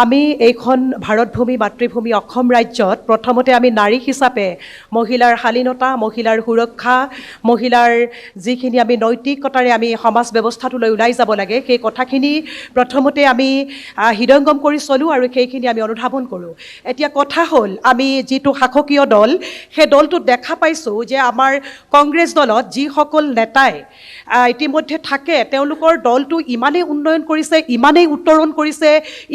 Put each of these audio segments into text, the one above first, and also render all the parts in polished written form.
আমি এইখন ভাৰতভূমি মাতৃভূমি অসম ৰাজ্যত প্ৰথমতে আমি নাৰী হিচাপে মহিলাৰ শালীনতা, মহিলাৰ সুৰক্ষা, মহিলাৰ যিখিনি আমি নৈতিকতাৰে আমি সমাজ ব্যৱস্থাটোলৈ ওলাই যাব লাগে সেই কথাখিনি প্ৰথমতে আমি হৃদয়ংগম কৰি চলোঁ আৰু সেইখিনি আমি অনুধাৱন কৰোঁ। এতিয়া কথা হ'ল আমি যিটো শাসকীয় দল সেই দলটোত দেখা পাইছোঁ যে আমাৰ কংগ্ৰেছ দলত যিসকল নেতাই ইতিমধ্যে থাকে তেওঁলোকৰ দলটো ইমানেই উন্নয়ন কৰিছে, ইমানেই উত্তৰণ কৰিছে,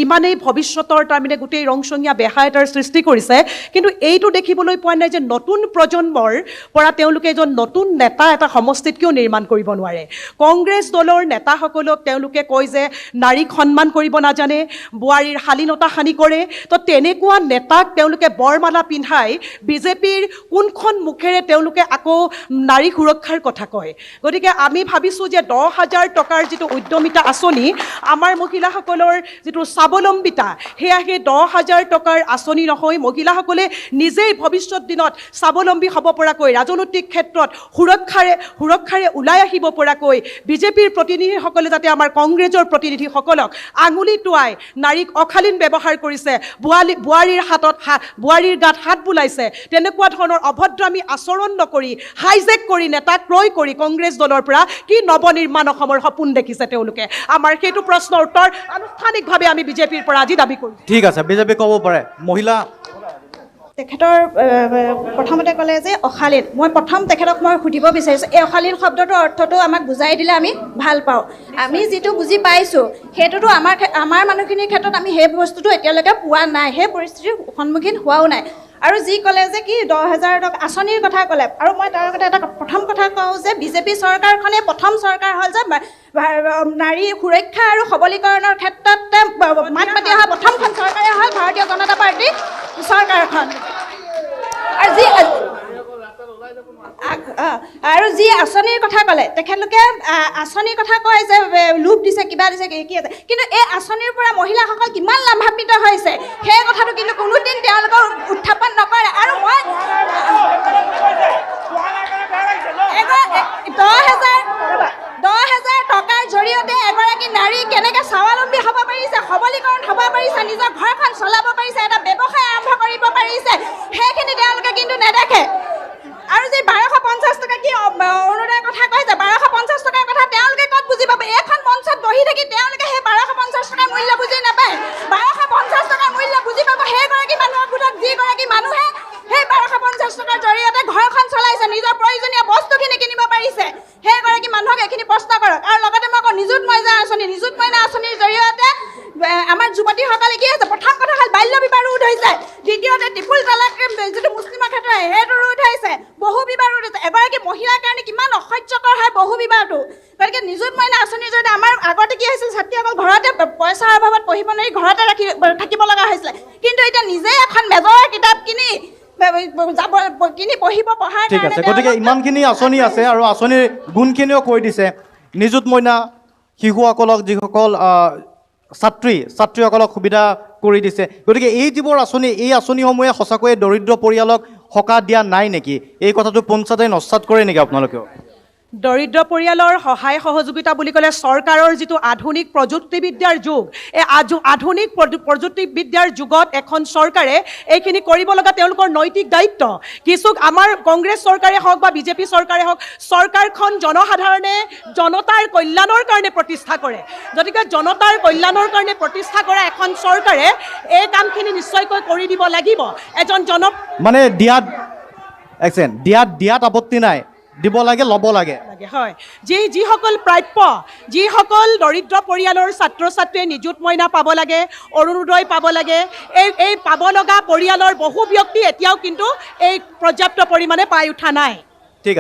ইমানেই ভৱিষ্যতৰ তাৰমানে গোটেই ৰংচঙীয়া বেহা এটাৰ সৃষ্টি কৰিছে, কিন্তু এইটো দেখিবলৈ পোৱা নাই যে নতুন প্ৰজন্মৰ পৰা তেওঁলোকে এজন নতুন নেতা এটা সমষ্টিত কিয় নিৰ্মাণ কৰিব নোৱাৰে। কংগ্ৰেছ দলৰ নেতাসকলক তেওঁলোকে কয় যে নাৰীক সন্মান কৰিব নাজানে, বোৱাৰীৰ শালীনতা হানি কৰে, তো তেনেকুৱা নেতাক তেওঁলোকে বৰমালা পিন্ধাই বিজেপিৰ কোনখন মুখেৰে তেওঁলোকে আকৌ নাৰী সুৰক্ষাৰ কথা কয়। গতিকে আমি ভাবিছোঁ যে 10,000 টকাৰ যিটো উদ্যমিতা আঁচনি, আমাৰ মহিলাসকলৰ যিটো স্বাৱলম্বিতা, সেয়া সেই 10,000 টকাৰ আঁচনি নহয়। মহিলাসকলে নিজেই ভৱিষ্যত দিনত স্বাৱলম্বী হ'ব পৰাকৈ, ৰাজনৈতিক ক্ষেত্ৰত সুৰক্ষাৰে ওলাই আহিব পৰাকৈ বিজেপিৰ প্ৰতিনিধিসকলে যাতে আমাৰ কংগ্ৰেছৰ প্ৰতিনিধিসকলক আঙুলি টোৱাই নাৰীক অশালীন ব্যৱহাৰ কৰিছে, বোৱাৰীৰ গাত হাত বুলাইছে, তেনেকুৱা ধৰণৰ অভদ্ৰামী আচৰণ নকৰি হাইজেক কৰি নেতা ক্ৰয় কৰি কংগ্ৰেছ দলৰ পৰা কি নৱনিৰ্মাণ অসমৰ সপোন দেখিছে তেওঁলোকে। আমাৰ সেইটো প্ৰশ্নৰ উত্তৰ আনুষ্ঠানিকভাৱে আমি বিজেপিৰ পৰা আজি দাবী কৰিছোঁ। ঠিক আছে, বিজেপি ক'ব পাৰে। মহিলা তেখেতৰ প্ৰথমতে ক'লে যে অশালীন। মই তেখেতক মই সুধিব বিচাৰিছোঁ, এই অশালীন শব্দটোৰ অৰ্থটো আমাক বুজাই দিলে আমি ভাল পাওঁ। আমি যিটো বুজি পাইছোঁ সেইটোতো আমাৰ মানুহখিনিৰ ক্ষেত্ৰত আমি সেই বস্তুটো এতিয়ালৈকে পোৱা নাই, সেই পৰিস্থিতিৰ সন্মুখীন হোৱাও নাই। আৰু যি ক'লে যে কি 10,000 টকা আঁচনিৰ কথা ক'লে, আৰু মই তাৰ আগতে এটা প্ৰথম কথা কওঁ যে বিজেপি চৰকাৰখনে প্ৰথম চৰকাৰ হ'ল যে নাৰী সুৰক্ষা আৰু সবলীকৰণৰ ক্ষেত্ৰত মাত মাতি অহা প্ৰথমখন চৰকাৰে হ'ল ভাৰতীয় জনতা পাৰ্টি চৰকাৰখন। আৰু যি আঁচনিৰ কথা ক'লে, তেখেতলোকে আঁচনিৰ কথা কয় যে লোভ দিছে, কিবা দিছে, কি আছে, কিন্তু এই আঁচনিৰ পৰা মহিলাসকল কিমান লাভান্বিত হৈছে সেই কথাটো কিন্তু কোনোদিন তেওঁলোকৰ উত্থাপন নকৰে। আৰু মই 10,000 টকাৰ জৰিয়তে এগৰাকী নাৰী কেনেকৈ স্বাৱলম্বী হ'ব পাৰিছে, সবলীকৰণ হ'ব পাৰিছে, নিজৰ ঘৰখন চলাব পাৰিছে, এটা ব্যৱসায় আৰম্ভ কৰিব পাৰিছে, সেইখিনি তেওঁলোকে কিন্তু নেদেখে। আৰু যে 1250 টকা কি অৰুণোদয়ৰ কথা কয় যে 1250 টকাৰ কথা তেওঁলোকে ক'ত বুজি পাব? এইখন মঞ্চত বহি থাকি তেওঁলোকে সেই 1250 টকাৰ মূল্য বুজি নাপায়। 1250 টকাৰ মূল্য বুজি পাব সেইগৰাকী মানুহৰ ভিতৰত যিগৰাকী মানুহে সেই 1250 টকাৰ জৰিয়তে ঘৰখন চলাইছে, নিজৰ প্ৰয়োজনীয় বস্তুখিনি কিনিব পাৰিছে, সেইগৰাকী মানুহক এইখিনি প্ৰশ্ন কৰক। আৰু লগতে মই কওঁ নিযুত মইনা আঁচনিৰ জৰিয়তে আমাৰ যুৱতীসকলে কি হৈছে, প্ৰথম কথা হ'ল বাল্য বিবাহ ৰোধ হৈছে, দ্বিতীয়তে ত্ৰিপুল তালাক যিটো মুছলিমৰ ক্ষেত্ৰত সেইটো ৰোধ হৈছে, বহু বিবাহ ৰোধ হৈছে। এগৰাকী মহিলাৰ কাৰণে কিমান অসহ্যকৰ হয় বহু বিবাহটো। গতিকে নিযুত মইনা আঁচনিৰ জৰিয়তে আমাৰ আগতে কি হৈছিল, ছাত্ৰীসকল ঘৰতে পইচাৰ অভাৱত পঢ়িব নোৱাৰি ঘৰতে থাকিব লগা হৈছিলে, কিন্তু এতিয়া নিজে এখন মেজৰৰ কিতাপ কিনি পঢ়াৰ। ঠিক আছে, গতিকে ইমানখিনি আঁচনি আছে আৰু আঁচনিৰ গুণখিনিও কৈ দিছে। নিযুত মইনা শিশুসকলক, যিসকল ছাত্ৰীসকলক সুবিধা কৰি দিছে। গতিকে এই যিবোৰ আঁচনি, এই আঁচনিসমূহে সঁচাকৈয়ে দৰিদ্ৰ পৰিয়ালক সকাহ দিয়া নাই নেকি? এই কথাটো পঞ্চায়তে নস্যাৎ কৰে নেকি আপোনালোকেও? দৰিদ্ৰ পৰিয়ালৰ সহায় সহযোগিতা বুলি ক'লে চৰকাৰৰ যিটো আধুনিক প্ৰযুক্তিবিদ্যাৰ যুগ, এই আধুনিক প্ৰযুক্তিবিদ্যাৰ যুগত এখন চৰকাৰে এইখিনি কৰিব লগা তেওঁলোকৰ নৈতিক দায়িত্ব। কিছু আমাৰ কংগ্ৰেছ চৰকাৰে হওক বা বিজেপি চৰকাৰে হওক, চৰকাৰখন জনসাধাৰণে জনতাৰ কল্যাণৰ কাৰণে প্ৰতিষ্ঠা কৰে। গতিকে জনতাৰ কল্যাণৰ কাৰণে প্ৰতিষ্ঠা কৰা এখন চৰকাৰে এই কামখিনি নিশ্চয়কৈ কৰি দিব লাগিব। এজন মানে দিয়াত আপত্তি নাই, দিব লাগে, ল'ব লাগে। হয়, যিসকল প্ৰাপ্য, যিসকল দৰিদ্ৰ পৰিয়ালৰ ছাত্ৰ ছাত্ৰীয়ে নিযুত মইনা পাব লাগে, অৰুণোদয় পাব লাগে, এই পাব লগা পৰিয়ালৰ বহু ব্যক্তি এতিয়াও কিন্তু এই পৰ্যাপ্ত পৰিমাণে পাই উঠা নাই। ঠিক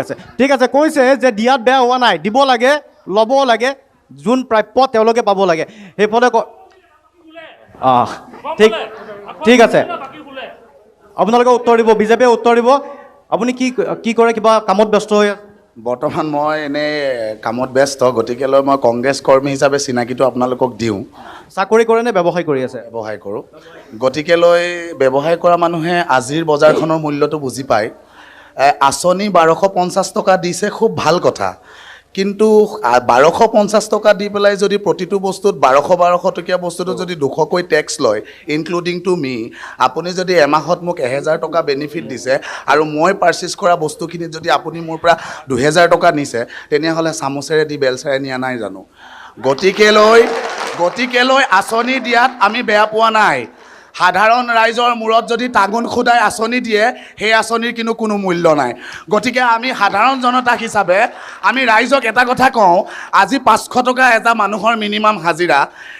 আছে, কৈছে যে দিয়াত বেয়া হোৱা নাই, দিব লাগে, ল'ব লাগে, যোন প্ৰাপ্য তেওঁলোকে পাব লাগে। সেইফালে ঠিক আছে, আপোনালোকে উত্তৰ দিব, বিজেপিয়ে উত্তৰ দিব। আপুনি কি কৰে, কিবা কামত ব্যস্ত হৈ? বৰ্তমান মই এনেই কামত ব্যস্ত, গতিকে লৈ মই কংগ্ৰেছ কৰ্মী হিচাপে চিনাকিটো আপোনালোকক দিওঁ। চাকৰি কৰে নে ব্যৱসায় কৰি আছে? ব্যৱসায় কৰোঁ। গতিকে লৈ ব্যৱসায় কৰা মানুহে আজিৰ বজাৰখনৰ মূল্যটো বুজি পায়। আঁচনি 1250 টকা দিছে, খুব ভাল কথা, কিন্তু 1250 টকা দি পেলাই যদি প্ৰতিটো বস্তুত 1200 টকীয়া বস্তুটো যদি 200কৈ টেক্স লয় ইনক্লুডিং টু মি, আপুনি যদি এমাহত মোক 1000 টকা বেনিফিট দিছে আৰু মই পাৰ্চেছ কৰা বস্তুখিনিত যদি আপুনি মোৰ পৰা 2000 টকা নিছে, তেনেহ'লে চামুচেৰে দি বেলচাৰে নিয়া নাই জানো? গতিকেলৈ আঁচনি দিয়াত আমি বেয়া পোৱা নাই। সাধাৰণ ৰাইজৰ মূৰত যদি টাঙোন খুদাই আঁচনি দিয়ে, সেই আঁচনিৰ কিন্তু কোনো মূল্য নাই। গতিকে আমি সাধাৰণ জনতা হিচাপে আমি ৰাইজক এটা কথা কওঁ, আজি 500 টকা এটা মানুহৰ মিনিমাম হাজিৰা,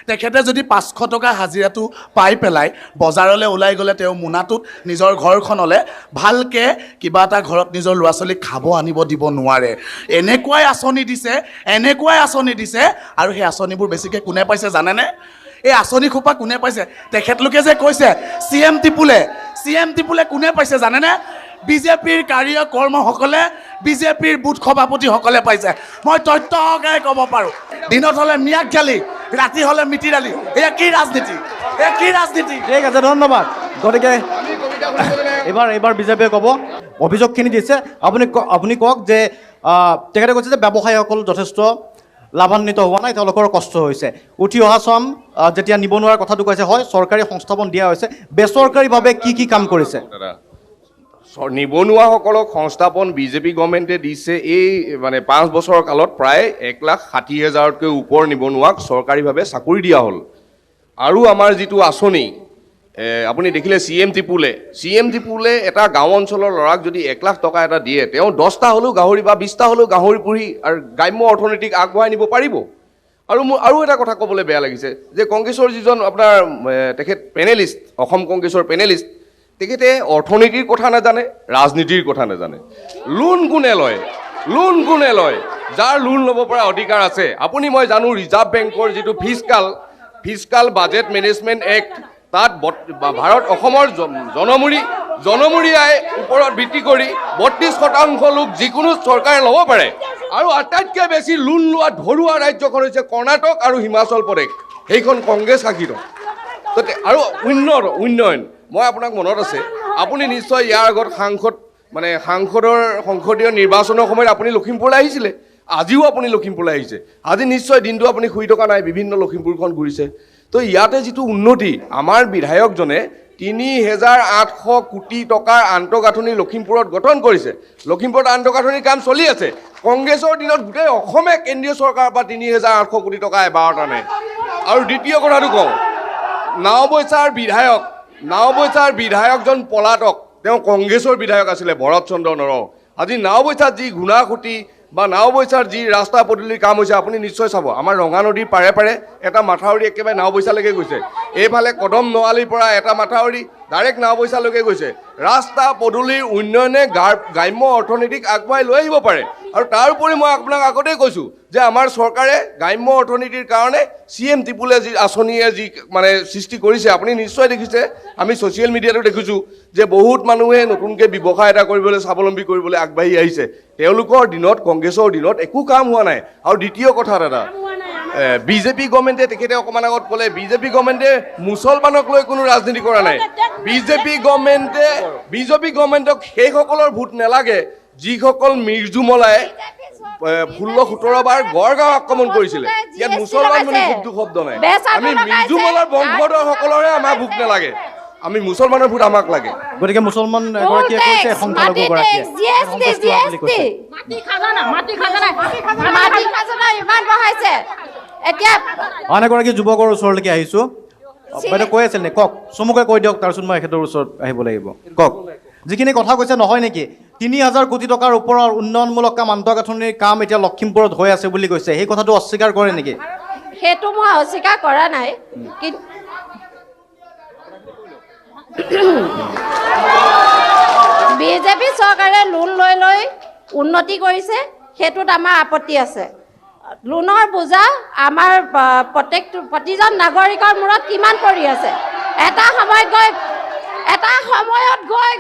তেখেতে যদি 500 টকা হাজিৰাটো পাই পেলাই বজাৰলৈ ওলাই গ'লে তেওঁ মোনাটোত নিজৰ ঘৰখনলৈ ভালকৈ কিবা এটা ঘৰত নিজৰ ল'ৰা ছোৱালীক খাব আনিব দিব নোৱাৰে। এনেকুৱাই আঁচনি দিছে আৰু সেই আঁচনিবোৰ বেছিকৈ কোনে পাইছে জানেনে? এই আঁচনি খোপা কোনে পাইছে? তেখেতলোকে যে কৈছে CM টিপুলে কোনে পাইছে জানেনে? বিজেপিৰ কাৰ্যকৰ্মসকলে, বিজেপিৰ বুথ সভাপতিসকলে পাইছে। মই তথ্য সহকাৰে ক'ব পাৰোঁ। দিনত হ'লে মিয়াক গালি, ৰাতি হ'লে মিতি দালি। এয়া কি ৰাজনীতি? ঠিক আছে, ধন্যবাদ। গতিকে এইবাৰ বিজেপিয়ে ক'ব, অভিযোগখিনি দিছে। আপুনি কওক যে তেখেতে কৈছে যে ব্যৱসায়ীসকল যথেষ্ট লাভান্বিত হোৱা নাই, তেওঁলোকৰ কষ্ট হৈছে। উঠি অহা চাম যেতিয়া নিবনুৱাৰ কথাটো কৈছে, হয় চৰকাৰী সংস্থাপন দিয়া হৈছে, বেচৰকাৰীভাৱে কি কাম কৰিছে? নিবনুৱাসকলক সংস্থাপন বিজেপি গভৰ্ণমেণ্টে দিছে। এই মানে 5 বছৰৰ কালত প্ৰায় 1,60,000তকৈ ওপৰ নিবনুৱাক চৰকাৰীভাৱে চাকৰি দিয়া হ'ল। আৰু আমাৰ যিটো আঁচনি আপুনি দেখিলে CM টিপুলে এটা গাঁও অঞ্চলৰ ল'ৰাক যদি 1 লাখ টকা এটা দিয়ে, তেওঁ 10টা হ'লেও গাহৰি বা 20টা হ'লেও গাহৰি পুহি আৰু গ্ৰাম্য অৰ্থনীতিক আগবঢ়াই নিব পাৰিব। আৰু মোৰ আৰু এটা কথা ক'বলৈ বেয়া লাগিছে যে কংগ্ৰেছৰ যিজন আপোনাৰ তেখেত পেনেলিষ্ট, অসম কংগ্ৰেছৰ পেনেলিষ্ট, তেখেতে অৰ্থনীতিৰ কথা নাজানে, ৰাজনীতিৰ কথা নাজানে। লোন কোনে লয়? যাৰ লোন ল'ব পৰা অধিকাৰ আছে। মই জানো ৰিজাৰ্ভ বেংকৰ যিটো ফিছকাল বাজেট মেনেজমেণ্ট এক্ট, তাত অসমৰ জনমূৰি আয় ওপৰত ভিত্তি কৰি 32% লোক যিকোনো চৰকাৰে ল'ব পাৰে। আৰু আটাইতকৈ বেছি লোন লোৱা ধৰুৱা ৰাজ্যখন হৈছে কৰ্ণাটক আৰু হিমাচল প্ৰদেশ, সেইখন কংগ্ৰেছ শাসিত। আৰু উন্নয়ন, মই আপোনাক মনত আছে, আপুনি নিশ্চয় ইয়াৰ আগত সংসদীয় নিৰ্বাচনৰ সময়ত আপুনি লখিমপুৰলৈ আহিছিলে। আজিও আপুনি লখিমপুৰলৈ আহিছে। আজি নিশ্চয় দিনটো আপুনি শুই থকা নাই, বিভিন্ন লখিমপুৰখন ঘূৰিছে। তো ইয়াতে যিটো উন্নতি, আমাৰ বিধায়কজনে 3,800 কোটি টকাৰ আন্তঃগাঁথনি লখিমপুৰত গঠন কৰিছে। লখিমপুৰত আন্তঃগাঁথনিৰ কাম চলি আছে। কংগ্ৰেছৰ দিনত গোটেই অসমে কেন্দ্ৰীয় চৰকাৰৰ পৰা 3,800 কোটি টকা এবাৰটা নাই। আৰু দ্বিতীয় কথাটো কওঁ, নাওবৈচাৰ বিধায়কজন পলাতক, তেওঁ কংগ্ৰেছৰ বিধায়ক আছিলে, ভৰত চন্দ্ৰ নৰহ। আজি নাওবৈচাত যি গুণাসুঁতি বা নাওবৈচাৰ যি ৰাস্তা পদূলিৰ কাম হৈছে, আপুনি নিশ্চয় চাব। আমাৰ ৰঙা নদীৰ পাৰে এটা মাথাউৰি একেবাৰে নাওবৈচালৈকে গৈছে। এইফালে কদম নৱালীৰ পৰা এটা মাথাউৰি ডাইৰেক্ট নাওবৈচালৈকে গৈছে। ৰাস্তা পদূলিৰ উন্নয়নে গ্ৰাম্য অৰ্থনীতিক আগবঢ়াই লৈ আহিব পাৰে। আৰু তাৰ উপৰি মই আপোনাক আগতেই কৈছোঁ যে আমাৰ চৰকাৰে গ্ৰাম্য অৰ্থনীতিৰ কাৰণে CM টিপুলে যি আঁচনিয়ে যি মানে সৃষ্টি কৰিছে, আপুনি নিশ্চয় দেখিছে। আমি ছ'চিয়েল মিডিয়াতো দেখিছোঁ যে বহুত মানুহে নতুনকৈ ব্যৱসায় এটা কৰিবলৈ, স্বাৱলম্বী কৰিবলৈ আগবাঢ়ি আহিছে। তেওঁলোকৰ দিনত, কংগ্ৰেছৰ দিনত একো কাম হোৱা নাই। আৰু দ্বিতীয় কথা এটা, বিজেপি গভৰ্ণমেণ্টে, তেখেতে অকণমান আগত ক'লে বিজেপি গভৰ্ণমেণ্টে মুছলমানক লৈ কোনো ৰাজনীতি কৰা নাই। বিজেপি গভৰ্ণমেণ্টক সেইসকলৰ ভোট নালাগে যিসকল মিৰ্জুমলাই 16-17 বাৰ গড়গাঁও আক্ৰমণ কৰিছিলে। ইয়াত মুছলমান বুলি খুবটো শব্দ নাই। আমি মিৰ্জুমলাৰ বংশধৰসকলৰে আমাৰ ভোট নালাগে, আমি মুছলমানৰ ভোট আমাক লাগে। গতিকে মুছলমান এগৰাকীয়ে কৈছে, সংখ্যালঘুগৰাকীয়ে আন এগৰাকী যুৱকৰ ওচৰলৈকে আহিছোঁ। বাইদেউ কৈ আছিল নে? কওক, চমুকৈ কৈ দিয়ক, তাৰপিছত মই এখেতৰ ওচৰত আহিব লাগিব। কওক, যিখিনি কথা কৈছে নহয় নেকি? 3,000 কোটি টকাৰ ওপৰৰ উন্নয়নমূলক কাম, আন্তঃগাঁথনিৰ কাম এতিয়া লখিমপুৰত হৈ আছে বুলি কৈছে, সেই কথাটো অস্বীকাৰ কৰে নেকি? সেইটো মই অস্বীকাৰ কৰা নাই, কিন্তু বিজেপি চৰকাৰে লোন লৈ উন্নতি কৰিছে, সেইটোত আমাৰ আপত্তি আছে। লোনৰ বোজা আমাৰ প্ৰতিজন নাগৰিকৰ মূৰত কিমান পৰি আছে। এটা সময়ত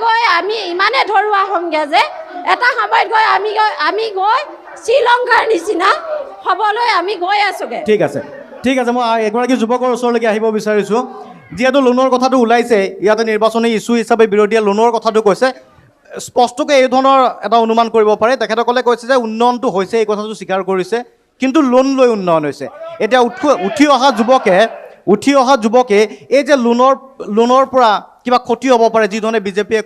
গৈ আমি ইমানে ধৰুৱা হ'মগৈ যে এটা সময়ত আমি গৈ শ্ৰীলংকাৰ নিচিনা হ'বলৈ আমি গৈ আছোগৈ। ঠিক আছে, মই এগৰাকী যুৱকৰ ওচৰলৈকে আহিব বিচাৰিছোঁ। যিহেতু লোনৰ কথাটো ওলাইছে, ইয়াতে নিৰ্বাচনী ইছ্যু হিচাপে বিৰোধীয়ে লোনৰ কথাটো কৈছে, স্পষ্টকৈ এই ধৰণৰ এটা অনুমান কৰিব পাৰে। তেখেতসকলে কৈছে যে উন্নয়নটো হৈছে, এই কথাটো স্বীকাৰ কৰিছে, কিন্তু লোন লৈ উন্নয়ন হৈছে। এতিয়া উঠি অহা যুৱকে এই যে লোনৰ পৰা কিবা ক্ষতি হ'ব পাৰে, যিধৰণে বিজেপিয়ে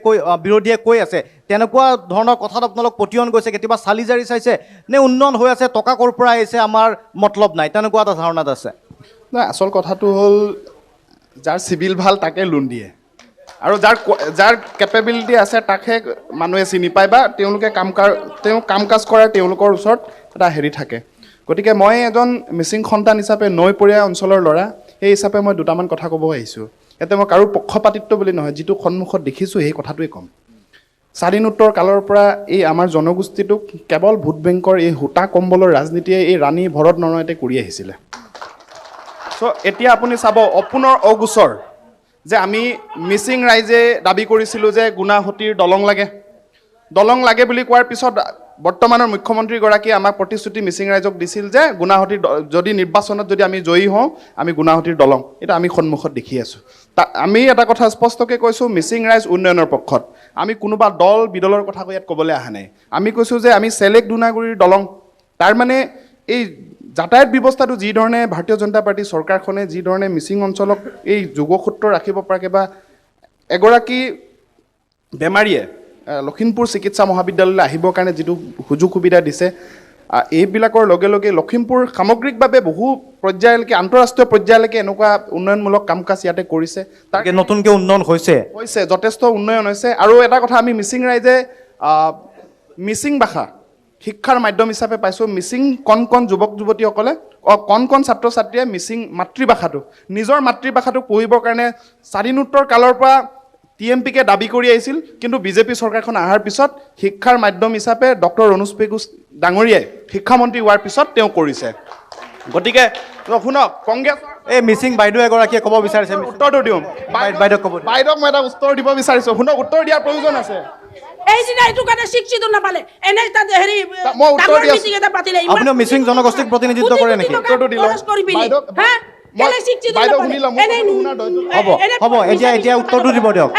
বিৰোধীয়ে কৈ আছে, তেনেকুৱা ধৰণৰ কথাত আপোনালোক পতিয়ন গৈছে? কেতিয়াবা চালি জাৰি চাইছে নে উন্নয়ন হৈ আছে, টকা ক'ৰ পৰা আহিছে আমাৰ মতলব নাই, তেনেকুৱা এটা ধাৰণাত আছে? নাই, আচল কথাটো হ'ল যাৰ চিভিল ভাল তাকে লোন দিয়ে, আৰু যাৰ কেপেবিলিটি আছে তাকহে মানুহে চিনি পায়, বা তেওঁলোকে কাম কাজ কৰাৰ তেওঁলোকৰ ওচৰত এটা হেৰি থাকে। গতিকে মই এজন মিচিং সন্তান হিচাপে নৈপৰীয়া অঞ্চলৰ ল'ৰা, সেই হিচাপে মই দুটামান কথা ক'ব আহিছোঁ। ইয়াতে মই কাৰো পক্ষপাতিত্ব বুলি নহয়, যিটো সন্মুখত দেখিছোঁ সেই কথাটোৱে ক'ম। স্বাধীনোত্তৰ কালৰ পৰা এই আমাৰ জনগোষ্ঠীটোক কেৱল ভোট বেংকৰ এই সূতা কম্বলৰ ৰাজনীতিয়ে এই ৰাণী ভৰত নৰনাইতে কৰি আহিছিলে। চ' এতিয়া আপুনি চাব, অপুনৰ অগোচৰ যে আমি মিচিং ৰাইজে দাবী কৰিছিলোঁ যে গুণাসুঁতিৰ দলং লাগে বুলি কোৱাৰ পিছত বৰ্তমানৰ মুখ্যমন্ত্ৰীগৰাকীয়ে আমাক প্ৰতিশ্ৰুতি মিচিং ৰাইজক দিছিল যে গুণাসুঁতিৰ যদি নিৰ্বাচনত যদি আমি জয়ী হওঁ, আমি গুণাসুঁতিৰ দলং, এটা আমি সন্মুখত দেখি আছোঁ। আমি এটা কথা স্পষ্টকৈ কৈছোঁ, মিচিং ৰাইজ উন্নয়নৰ পক্ষত। আমি কোনোবা দল বিদলৰ কথা ইয়াত ক'বলৈ অহা নাই। আমি কৈছোঁ যে আমি চেলেক ধূনাগুৰিৰ দলং, তাৰমানে এই যাতায়াত ব্যৱস্থাটো যিধৰণে ভাৰতীয় জনতা পাৰ্টী চৰকাৰখনে যিধৰণে মিচিং অঞ্চলক এই যোগসূত্ৰ ৰাখিব পৰাকৈ, বা এগৰাকী বেমাৰীয়ে লখিমপুৰ চিকিৎসা মহাবিদ্যালয়লৈ আহিবৰ কাৰণে যিটো সুযোগ সুবিধা দিছে, এইবিলাকৰ লগে লগে লখিমপুৰ সামগ্ৰিকভাৱে বহু পৰ্যায়লৈকে, আন্তঃৰাষ্ট্ৰীয় পৰ্যায়লৈকে এনেকুৱা উন্নয়নমূলক কাম কাজ ইয়াতে কৰিছে। তাকে নতুনকৈ উন্নয়ন হৈছে, যথেষ্ট উন্নয়ন হৈছে। আৰু এটা কথা, আমি মিচিং ৰাইজে মিচিং ভাষা শিক্ষাৰ মাধ্যম হিচাপে পাইছোঁ। মিচিং কণ যুৱক যুৱতীসকলে, কণ ছাত্ৰ ছাত্ৰীয়ে মিচিং মাতৃভাষাটো, নিজৰ মাতৃভাষাটো পঢ়িবৰ কাৰণে স্বাধীনোত্তৰ কালৰ পৰা TMPকে দাবী কৰি আহিছিল, কিন্তু বিজেপি চৰকাৰখন অহাৰ পিছত শিক্ষাৰ মাধ্যম হিচাপে ডক্টৰ ৰণোজ পেগু ডাঙৰীয়াই শিক্ষামন্ত্ৰী হোৱাৰ পিছত তেওঁ কৰিছে। গতিকে শুনক, কংগ্ৰেছ এই মিচিং বাইদেউ এগৰাকীয়ে ক'ব বিচাৰিছে, উত্তৰটো দিওঁ। বাইদেউক ক'ব, বাইদেউক মই এটা উত্তৰ দিব বিচাৰিছোঁ। শুনক, উত্তৰ দিয়াৰ প্ৰয়োজন আছে। মই উত্তৰ দি আছোঁ। আপুনি মিচিং জনগোষ্ঠীক প্ৰতিনিধিত্ব কৰে নেকি? উত্তৰটো দি লওঁ। বাইদেউ শুনি লওঁ। হ'ব, এতিয়া উত্তৰটো দিব দিয়ক।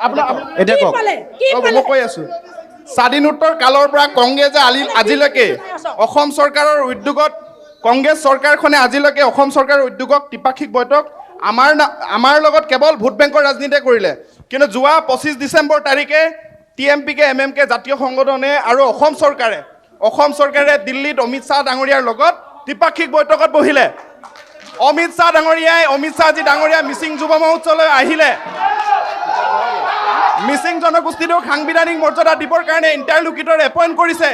আপুনি এতিয়া কওক। মই কৈ আছোঁ, স্বাধীনোত্তৰ কালৰ পৰা কংগ্ৰেছে আজিলৈকে অসম চৰকাৰৰ উদ্যোগত, কংগ্ৰেছ চৰকাৰখনে আজিলৈকে অসম চৰকাৰৰ উদ্যোগক ত্ৰিপাক্ষিক বৈঠক আমাৰ লগত কেৱল ভোট বেংকৰ ৰাজনীতিয়ে কৰিলে। কিন্তু যোৱা 25 ডিচেম্বৰ তাৰিখে TMPকে MMকে জাতীয় সংগঠনে আৰু অসম চৰকাৰে দিল্লীত অমিত শ্বাহ ডাঙৰীয়াৰ লগত ত্ৰিপাক্ষিক বৈঠকত বহিলে। অমিত শ্বাহজী ডাঙৰীয়া মিচিং যুৱ মহোৎসৱলৈ আহিলে। মিচিং জনগোষ্ঠীটোক সাংবিধানিক মৰ্যাদা দিবৰ কাৰণে ইণ্টাৰলোকিউটৰ এপইণ্ট কৰিছে।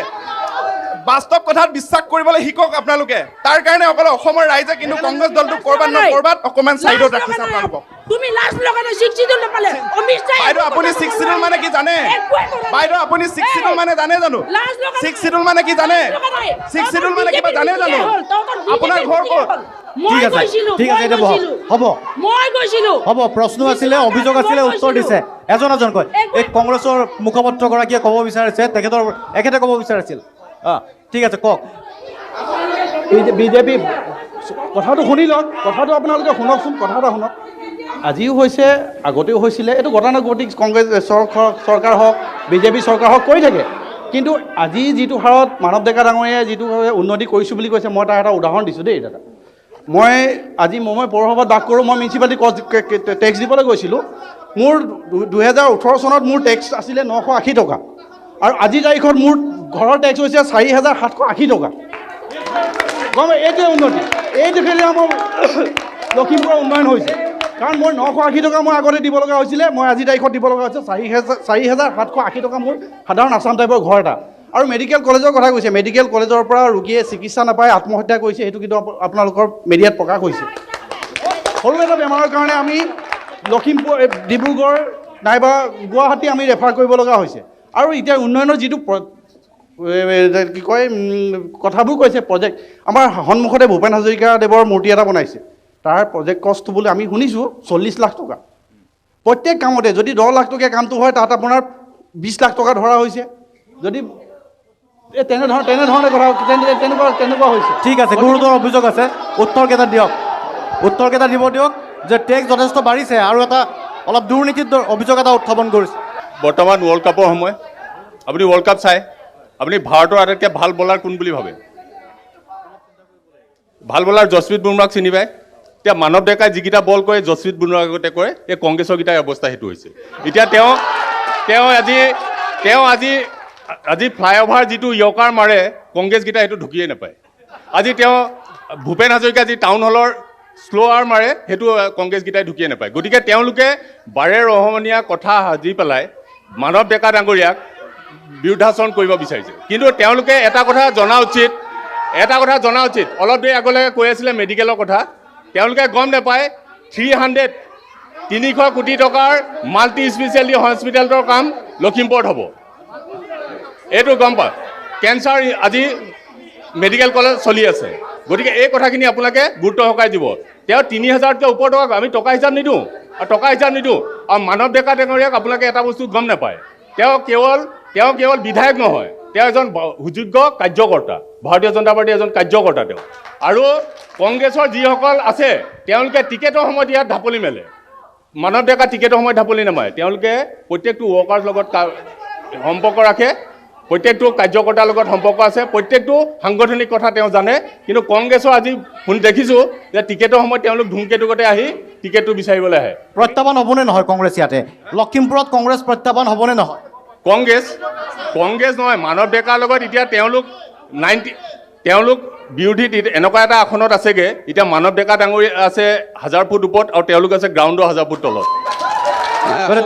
বাস্তৱ কথাত বিশ্বাস কৰিবলৈ শিকক আপোনালোকে। তাৰ কাৰণে অকল অসমৰ ৰাইজে কিন্তু কংগ্ৰেছ দলটোক ক'ৰবাত অকণমান চাইডত ৰাখিছে আপোনালোকক। বাইদেউ, আপুনি 6 শিডিউল মানে কি জানে? বাইদেউ, আপুনি 6 শিডিউল মানে জানে জানো? 6 শিডিউল মানে কি জানে? 6 শিডিউল মানে কিবা জানে জানো? আপোনাৰ ঘৰ ক'ত? ঠিক আছে, এতিয়া হ'ব। প্ৰশ্ন আছিলে, অভিযোগ আছিলে, উত্তৰ দিছে এজনকৈ। এই কংগ্ৰেছৰ মুখপাত্ৰগৰাকীয়ে ক'ব বিচাৰিছে, এখেতে ক'ব বিচাৰিছিল। ঠিক আছে, কওক। বিজেপি কথাটো শুনি লওক, কথাটো আপোনালোকে শুনকচোন, কথা এটা শুনক। আজিও হৈছে, আগতেও হৈছিলে, এইটো গতানুগতিক কংগ্ৰেছ চৰকাৰ হওক, বিজেপি চৰকাৰ হওক কৰি থাকে। কিন্তু আজি যিটো হাৰত মানৱ ডেকা ডাঙৰীয়াই যিটো উন্নতি কৰিছোঁ বুলি কৈছে, মই তাৰ এটা উদাহৰণ দিছোঁ দেই দাদা। মই পৌৰসভাত বাস কৰোঁ, মই মিউনিচিপালিটি টেক্স দিবলৈ গৈছিলোঁ। মোৰ 2018 চনত মোৰ টেক্স আছিলে 980 টকা, আৰু আজিৰ তাৰিখত মোৰ ঘৰৰ টেক্স হৈছে 4780 টকা। এইটোৱে উন্নতি, এই দেখিলে আমাৰ লখিমপুৰৰ উন্নয়ন হৈছে। কাৰণ মোৰ 980 টকা মই আগতে দিব লগা হৈছিলে, মই আজিৰ তাৰিখত দিব লগা হৈছে 4780 টকা মোৰ সাধাৰণ আছাম টাইপৰ ঘৰ এটা। আৰু মেডিকেল কলেজৰ কথা কৈছে, মেডিকেল কলেজৰ পৰা ৰোগীয়ে চিকিৎসা নাপাই আত্মহত্যা কৰিছে, সেইটো কিন্তু আপোনালোকৰ মিডিয়াত প্ৰকাশ হৈছে। সৰু এটা বেমাৰৰ কাৰণে আমি লখিমপুৰ, ডিব্ৰুগড় নাইবা গুৱাহাটী আমি ৰেফাৰ কৰিব লগা হৈছে। আৰু এতিয়া উন্নয়নৰ যিটো কি কয় কথাবোৰ কৈছে, প্ৰজেক্ট আমাৰ সন্মুখতে ভূপেন হাজৰিকাদেৱৰ মূৰ্তি এটা বনাইছে, তাৰ প্ৰজেক্ট কষ্ট বুলি আমি শুনিছোঁ 40 লাখ টকা। প্ৰত্যেক কামতে যদি 10 লাখ টকীয়া কামটো হয়, তাত আপোনাৰ 20 লাখ টকা ধৰা হৈছে। যদি তেনেধৰণে কথা তেনেকুৱা হৈছে। ঠিক আছে, গুৰুতৰ অভিযোগ আছে, উত্তৰকেইটা দিব দিয়ক। যে টেক্স যথেষ্ট বাঢ়িছে আৰু এটা অলপ দুৰ্নীতিৰ অভিযোগ এটা উত্থাপন কৰিছে। বৰ্তমান ৱৰ্ল্ড কাপৰ সময়, আপুনি ৱৰ্ল্ড কাপ চাই আপুনি ভাৰতৰ আটাইতকৈ ভাল বলাৰ কোন বুলি ভাবে? ভাল বলাৰ যশপ্ৰীত বুমৰাক চিনি পায়? এতিয়া মানৱ ডেকাই যিকেইটা বল কৰে যশপ্ৰীত বুমৰাৰ আগতে কৰে, এই কংগ্ৰেছৰ কেইটাৰ অৱস্থা সেইটো হৈছে। এতিয়া তেওঁ আজি ফ্লাইঅভাৰ যিটো য়কাৰ মাৰে কংগ্ৰেছকেইটা সেইটো ঢুকিয়ে নাপায়। আজি তেওঁ ভূপেন হাজৰিকা যি টাউন হলৰ শ্ল'ৱাৰ মাৰে সেইটো কংগ্ৰেছকেইটাই ঢুকিয়ে নাপায়। গতিকে তেওঁলোকে বাৰে ৰহমনীয়া কথা সাজি পেলাই মানৱ ডেকা ডাঙৰীয়াক বিৰুদ্ধাচৰণ কৰিব বিচাৰিছে। কিন্তু তেওঁলোকে এটা কথা জনা উচিত, অলপ দেৰি আগলৈ কৈ আছিলে মেডিকেলৰ কথা, তেওঁলোকে গম নাপায় 300 কোটি টকাৰ মাল্টি স্পেচিয়েলিটি হস্পিটেলৰ কাম লখিমপুৰত হ'ব, এইটো গম পায়। কেঞ্চাৰ আজি মেডিকেল কলেজ চলি আছে। গতিকে এই কথাখিনি আপোনালোকে গুৰুত্ব সহকাৰে দিব। তেওঁ 3000তকৈ ওপৰ টকা, আমি টকা হিচাপ নিদিওঁ আৰু মানৱ ডেকা ডাঙৰীয়াক আপোনালোকে এটা বস্তু গম নাপায়, তেওঁ কেৱল বিধায়ক নহয়, তেওঁ এজন সুযোগ্য কাৰ্যকৰ্তা, ভাৰতীয় জনতা পাৰ্টীৰ এজন কাৰ্যকৰ্তা তেওঁ। আৰু কংগ্ৰেছৰ যিসকল আছে তেওঁলোকে টিকেটৰ সময়ত ইয়াত ঢাপলি মেলে, মানৱ ডেকা টিকেটৰ সময়ত ঢাপলি নামাৰে। তেওঁলোকে প্ৰত্যেকটো ৱৰ্কাৰৰ লগত সম্পৰ্ক ৰাখে, প্ৰত্যেকটো কাৰ্যকৰ্তাৰ লগত সম্পৰ্ক আছে, প্ৰত্যেকটো সাংগঠনিক কথা তেওঁ জানে। কিন্তু কংগ্ৰেছৰ আজি দেখিছোঁ যে টিকেটৰ সময়ত তেওঁলোক ধুমকেতুকতে আহি টিকেটটো বিচাৰিবলৈ আহে। প্ৰত্যাহ্বান হ'বনে নহয় কংগ্ৰেছ ইয়াতে? লখিমপুৰত কংগ্ৰেছ প্ৰত্যাহ্বান হ'বনে নহয়? কংগ্ৰেছ নহয়, মানৱ ডেকাৰ লগত এতিয়া তেওঁলোক বিৰোধী এনেকুৱা এটা আসনত আছেগৈ। এতিয়া মানৱ ডেকা ডাঙৰীয়া আছে 1000 ফুট ওপৰত আৰু তেওঁলোক আছে গ্ৰাউণ্ডৰ 1000 ফুট তলত।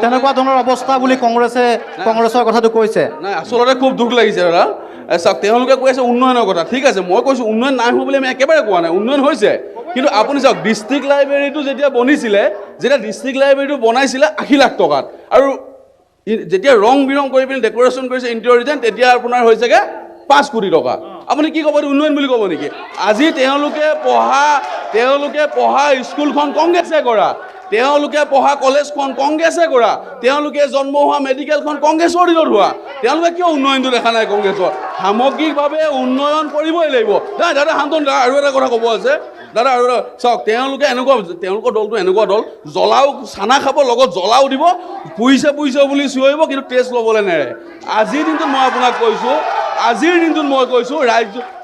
তেনেকুৱা ধৰণৰ অৱস্থা বুলি কংগ্ৰেছৰ কথাটো কৈছে। নাই, আচলতে খুব দুখ লাগিছে দাদা। চাওক, তেওঁলোকে কৈ আছে উন্নয়নৰ কথা, ঠিক আছে, মই কৈছোঁ উন্নয়ন নাই হোৱা বুলি আমি একেবাৰে কোৱা নাই, উন্নয়ন হৈছে। কিন্তু আপুনি চাওক, ডিষ্ট্ৰিক্ট লাইব্ৰেৰীটো যেতিয়া ডিষ্ট্ৰিক্ট লাইব্ৰেৰীটো বনাইছিলে 80 লাখ টকাত, আৰু যেতিয়া ৰং বিৰং কৰি পিনি ডেক'ৰেশ্যন কৰিছে ইণ্টেৰিয়ৰ ডিজাইন, তেতিয়া আপোনাৰ হৈছেগৈ 5 কোটি টকা। আপুনি কি ক'ব, উন্নয়ন বুলি ক'ব নেকি? আজি তেওঁলোকে পঢ়া স্কুলখন কংগ্ৰেছে কৰা, তেওঁলোকে পঢ়া কলেজখন কংগ্ৰেছে কৰা, তেওঁলোকে জন্ম হোৱা মেডিকেলখন কংগ্ৰেছৰ দিনত হোৱা, তেওঁলোকে কিয় উন্নয়নটো দেখা নাই কংগ্ৰেছৰ? সামগ্ৰিকভাৱে উন্নয়ন কৰিবই লাগিব। দাদা শান্তন, আৰু এটা কথা ক'ব আছে দাদা, আৰু চাওক, তেওঁলোকৰ দলটো এনেকুৱা দল, জ্বলাও চানা খাব, লগত জ্বলাও দিব, পুহিছে বুলি চিঞৰিব, কিন্তু টেষ্ট ল'বলৈ নেৰে। আজিৰ দিনটোত মই আপোনাক কৈছোঁ,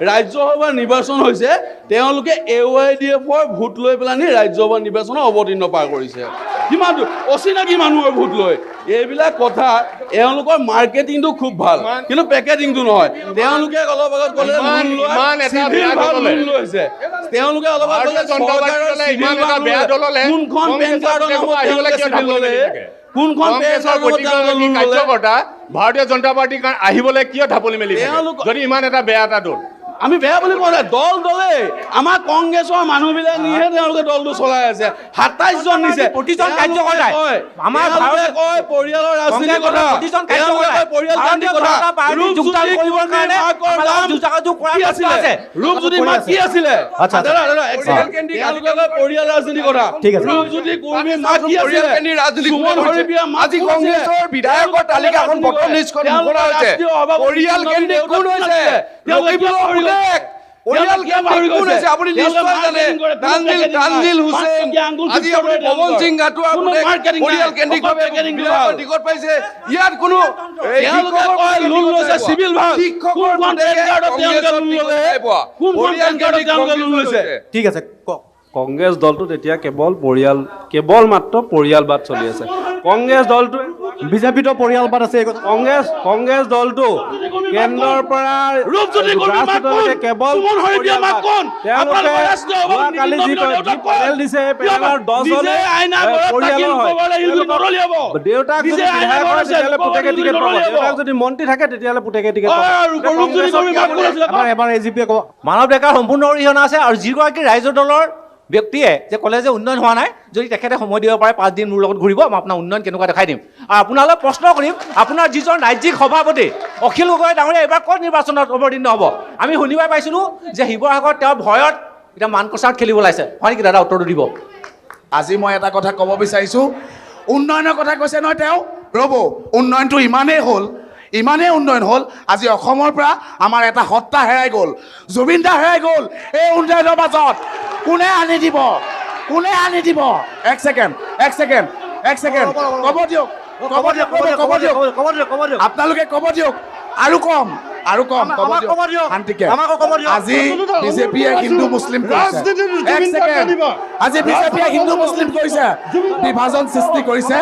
ৰাজ্যসভাৰ নিৰ্বাচন হৈছে, তেওঁলোকে AYDFৰ ভোট লৈ পেলাই ৰাজ্যসভাৰ নিৰ্বাচনৰ অৱতীৰ্ণ পাৰ কৰিছে। কিমান অচিনাকি মানুহৰ ভোট লৈ এইবিলাক কথা। এওঁলোকৰ মাৰ্কেটিংটো খুব ভাল, কিন্তু পেকেটিংটো নহয়। তেওঁলোকে অলপ আগত ক'লে লৈছে, তেওঁলোকে অলপ আগত ক'লে কোনখন পেন কাৰ্ডৰ কোনখন কাৰ্যকৰ্তা ভাৰতীয় জনতা পাৰ্টীৰ কাৰণে আহিবলৈ কিয় ঢাপলি মেলি যদি ইমান এটা বেয়া এটা দল? আমি বেয়া বুলি কোৱা নাই, দলে আমাৰ কংগ্ৰেছৰ মানুহবিলাক নিহে তেওঁলোকে দলটো চলাই আছে। 27 জন নিছে, প্ৰতিজন কাৰ্যকৰ্তাই আমাৰ কয় পৰিয়ালৰ ৰাজনীতিৰ কথা, ৰূপজ্যোতি মাক কি আছিলে, পৰিয়াল ৰাজনীতিৰ কথা, ৰূপজ্যোতি কুৰ্মী মাক কি আছিলে, সুমন হৰিপ্ৰিয়া মাক কংগ্ৰেছৰ বিধায়কৰ তালিকাখন পৰিয়াল কেন্দ্ৰিক কোন হৈছে? তানজিল হুছেইন, আজি আপুনি পৱন সিং ঘাটোৱা টিকট পাইছে। ইয়াত কোনো চিভিল ঠিক আছে, কংগ্ৰেছ দলটোত এতিয়া কেৱল মাত্ৰ পৰিয়ালবাদ চলি আছে। কংগ্ৰেছ দলটোৱে বিজেপিতো পৰিয়ালবাদ আছে। কংগ্ৰেছ দলটো কেন্দ্ৰৰ পৰা কালি যি পেনেল দিছে, পেনেলৰ 10 জনে পৰিয়ালৰ হয়। দেউতাক যদি বিধায়ক হয় তেতিয়াহ'লে পুতেকে টিকেট পাব, দেউতাক যদি মন্ত্ৰী থাকে তেতিয়াহ'লে পুতেকে টিকেট পাব। এবাৰ AGP-য়ে ক'ব। মানৱ ডেকাৰ সম্পূৰ্ণ অৰিহণা আছে। আৰু যিগৰাকী ৰাইজৰ দলৰ ব্যক্তিয়ে যে ক'লে যে উন্নয়ন হোৱা নাই, যদি তেখেতে সময় দিব পাৰে 5 দিন মোৰ লগত ঘূৰিব, মই আপোনাৰ উন্নয়ন কেনেকুৱা দেখাই দিম। আৰু আপোনালৈ প্ৰশ্ন কৰিম, আপোনাৰ যিজন ৰাজ্যিক সভাপতি অখিল গগৈ ডাঙৰীয়া এইবাৰ ক'ত নিৰ্বাচনত অৱতীৰ্ণ হ'ব? আমি শুনিবই পাইছিলোঁ যে শিৱসাগৰত তেওঁৰ ভয়ত এতিয়া মানকচাৰত খেলিব ওলাইছে, হয় নেকি? দাদা উত্তৰটো দিব। আজি মই এটা কথা ক'ব বিচাৰিছোঁ, উন্নয়নৰ কথা কৈছে নহয় তেওঁ, ৰ'ব, উন্নয়নটো ইমানেই উন্নয়ন হ'ল, আজি অসমৰ পৰা আমাৰ এটা সত্তা হেৰাই গ'ল, জুবিন দা হেৰাই গ'ল। এই উন্নয়নৰ মাজত কোনে আনি দিব? কোনে আনি দিব? এক ছেকেণ্ড ক'ব দিয়ক আপোনালোকে ক'ব দিয়ক আৰু কম ক'ব দিয়ক শান্তিকে। আজি বিজেপিয়ে হিন্দু মুছলিম কৰিছে, এক ছেকেণ্ড, আজি বিজেপিয়ে হিন্দু মুছলিম কৰিছে, বিভাজন সৃষ্টি কৰিছে।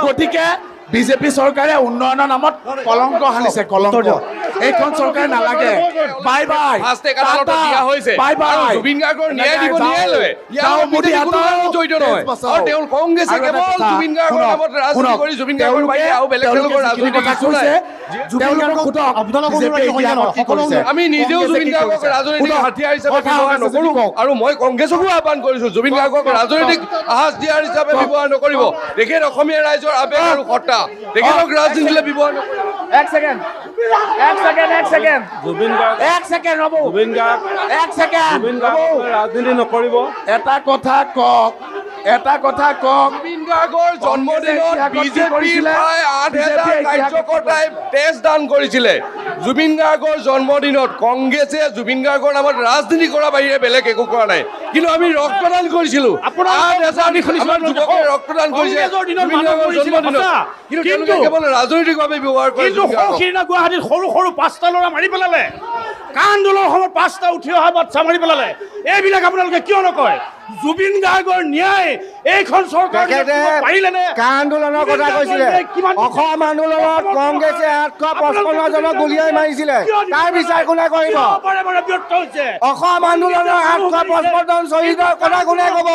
গতিকে বিজেপি চৰকাৰে উন্নয়নৰ নামত কলংক সানিছে, কলংক। এইখন চৰকাৰে নালাগে। বাই বাই ফাৰ্ষ্ট টেক আদালতত দিয়া হৈছে বাই বাই আৰু জুবিন গাৰ্গৰ ন্যায় দিব ন্যায়ালয়ে। ইয়াৰ মোদী কোনো কাৰণত জড়িত নহয়। আৰু তেওঁ কংগ্ৰেছে কেৱল জুবিন গাৰ্গৰ নামত ৰাজনীতি কৰি জুবিন গাৰ্গৰ বাহিৰে আৰু বেলেগ তেওঁলোকৰ ৰাজনীতি কিছু নাই। আমি নিজেও জুবিন গাৰ্গক ৰাজনৈতিক হাতিয়াৰ হিচাপে ব্যৱহাৰ নকৰোঁ আৰু মই কংগ্ৰেছকো আহ্বান কৰিছোঁ জুবিন গাৰ্গক ৰাজনৈতিক আহাজ দিয়াৰ হিচাপে ব্যৱহাৰ নকৰিব। তেখেত অসমীয়া ৰাইজৰ আৱেগ আৰু সত্তা, তেখেতক ৰাজনীতিলৈ ব্যৱহাৰ নকৰিব। এক ছেকেণ্ড জুবিন গাৰ্গ ৰাজনীতি নকৰিব। এটা কথা কওক জুবিন গাৰ্গৰ জন্মদিনত বিজেপিৰ প্ৰায় 8,000 কাৰ্যকৰ্তাই তেজ দান কৰিছিলে। জুবিন গাৰ্গৰ জন্মদিনত কংগ্ৰেছে জুবিন গাৰ্গৰ নামত ৰাজনীতি কৰাৰ বাহিৰে বেলেগ একো কৰা নাই। কিন্তু আমি ৰক্তদান কৰিছিলোঁ, 8,000 আমাৰ যুৱকে ৰক্তদান কৰিছে জুবিন গাৰ্গৰ জন্মদিনত। কিন্তু তেওঁলোকে কেৱল ৰাজনৈতিকভাৱে ব্যৱহাৰ কৰে। গুৱাহাটীত সৰু 5টা ল'ৰা মাৰি পেলালে, কান্দোলনৰ সময়ত 5টা উঠি অহা বাচ্চা মাৰি পেলালে। এইবিলাক আপোনালোকে কিয় নকয়? জুবিন গাৰ্গৰ ন্যায় এইখন চৰকাৰ পাৰিলেনে? আন্দোলনৰ কথা কৈছিলে। অসম আন্দোলনত কংগ্ৰেছে 855 জনক গুলিয়াই মাৰিছিলে, তাৰ বিচাৰ কোনে কৰিব? অসম আন্দোলনৰ 855 জন শ্বহীদৰ কথা কোনে ক'ব?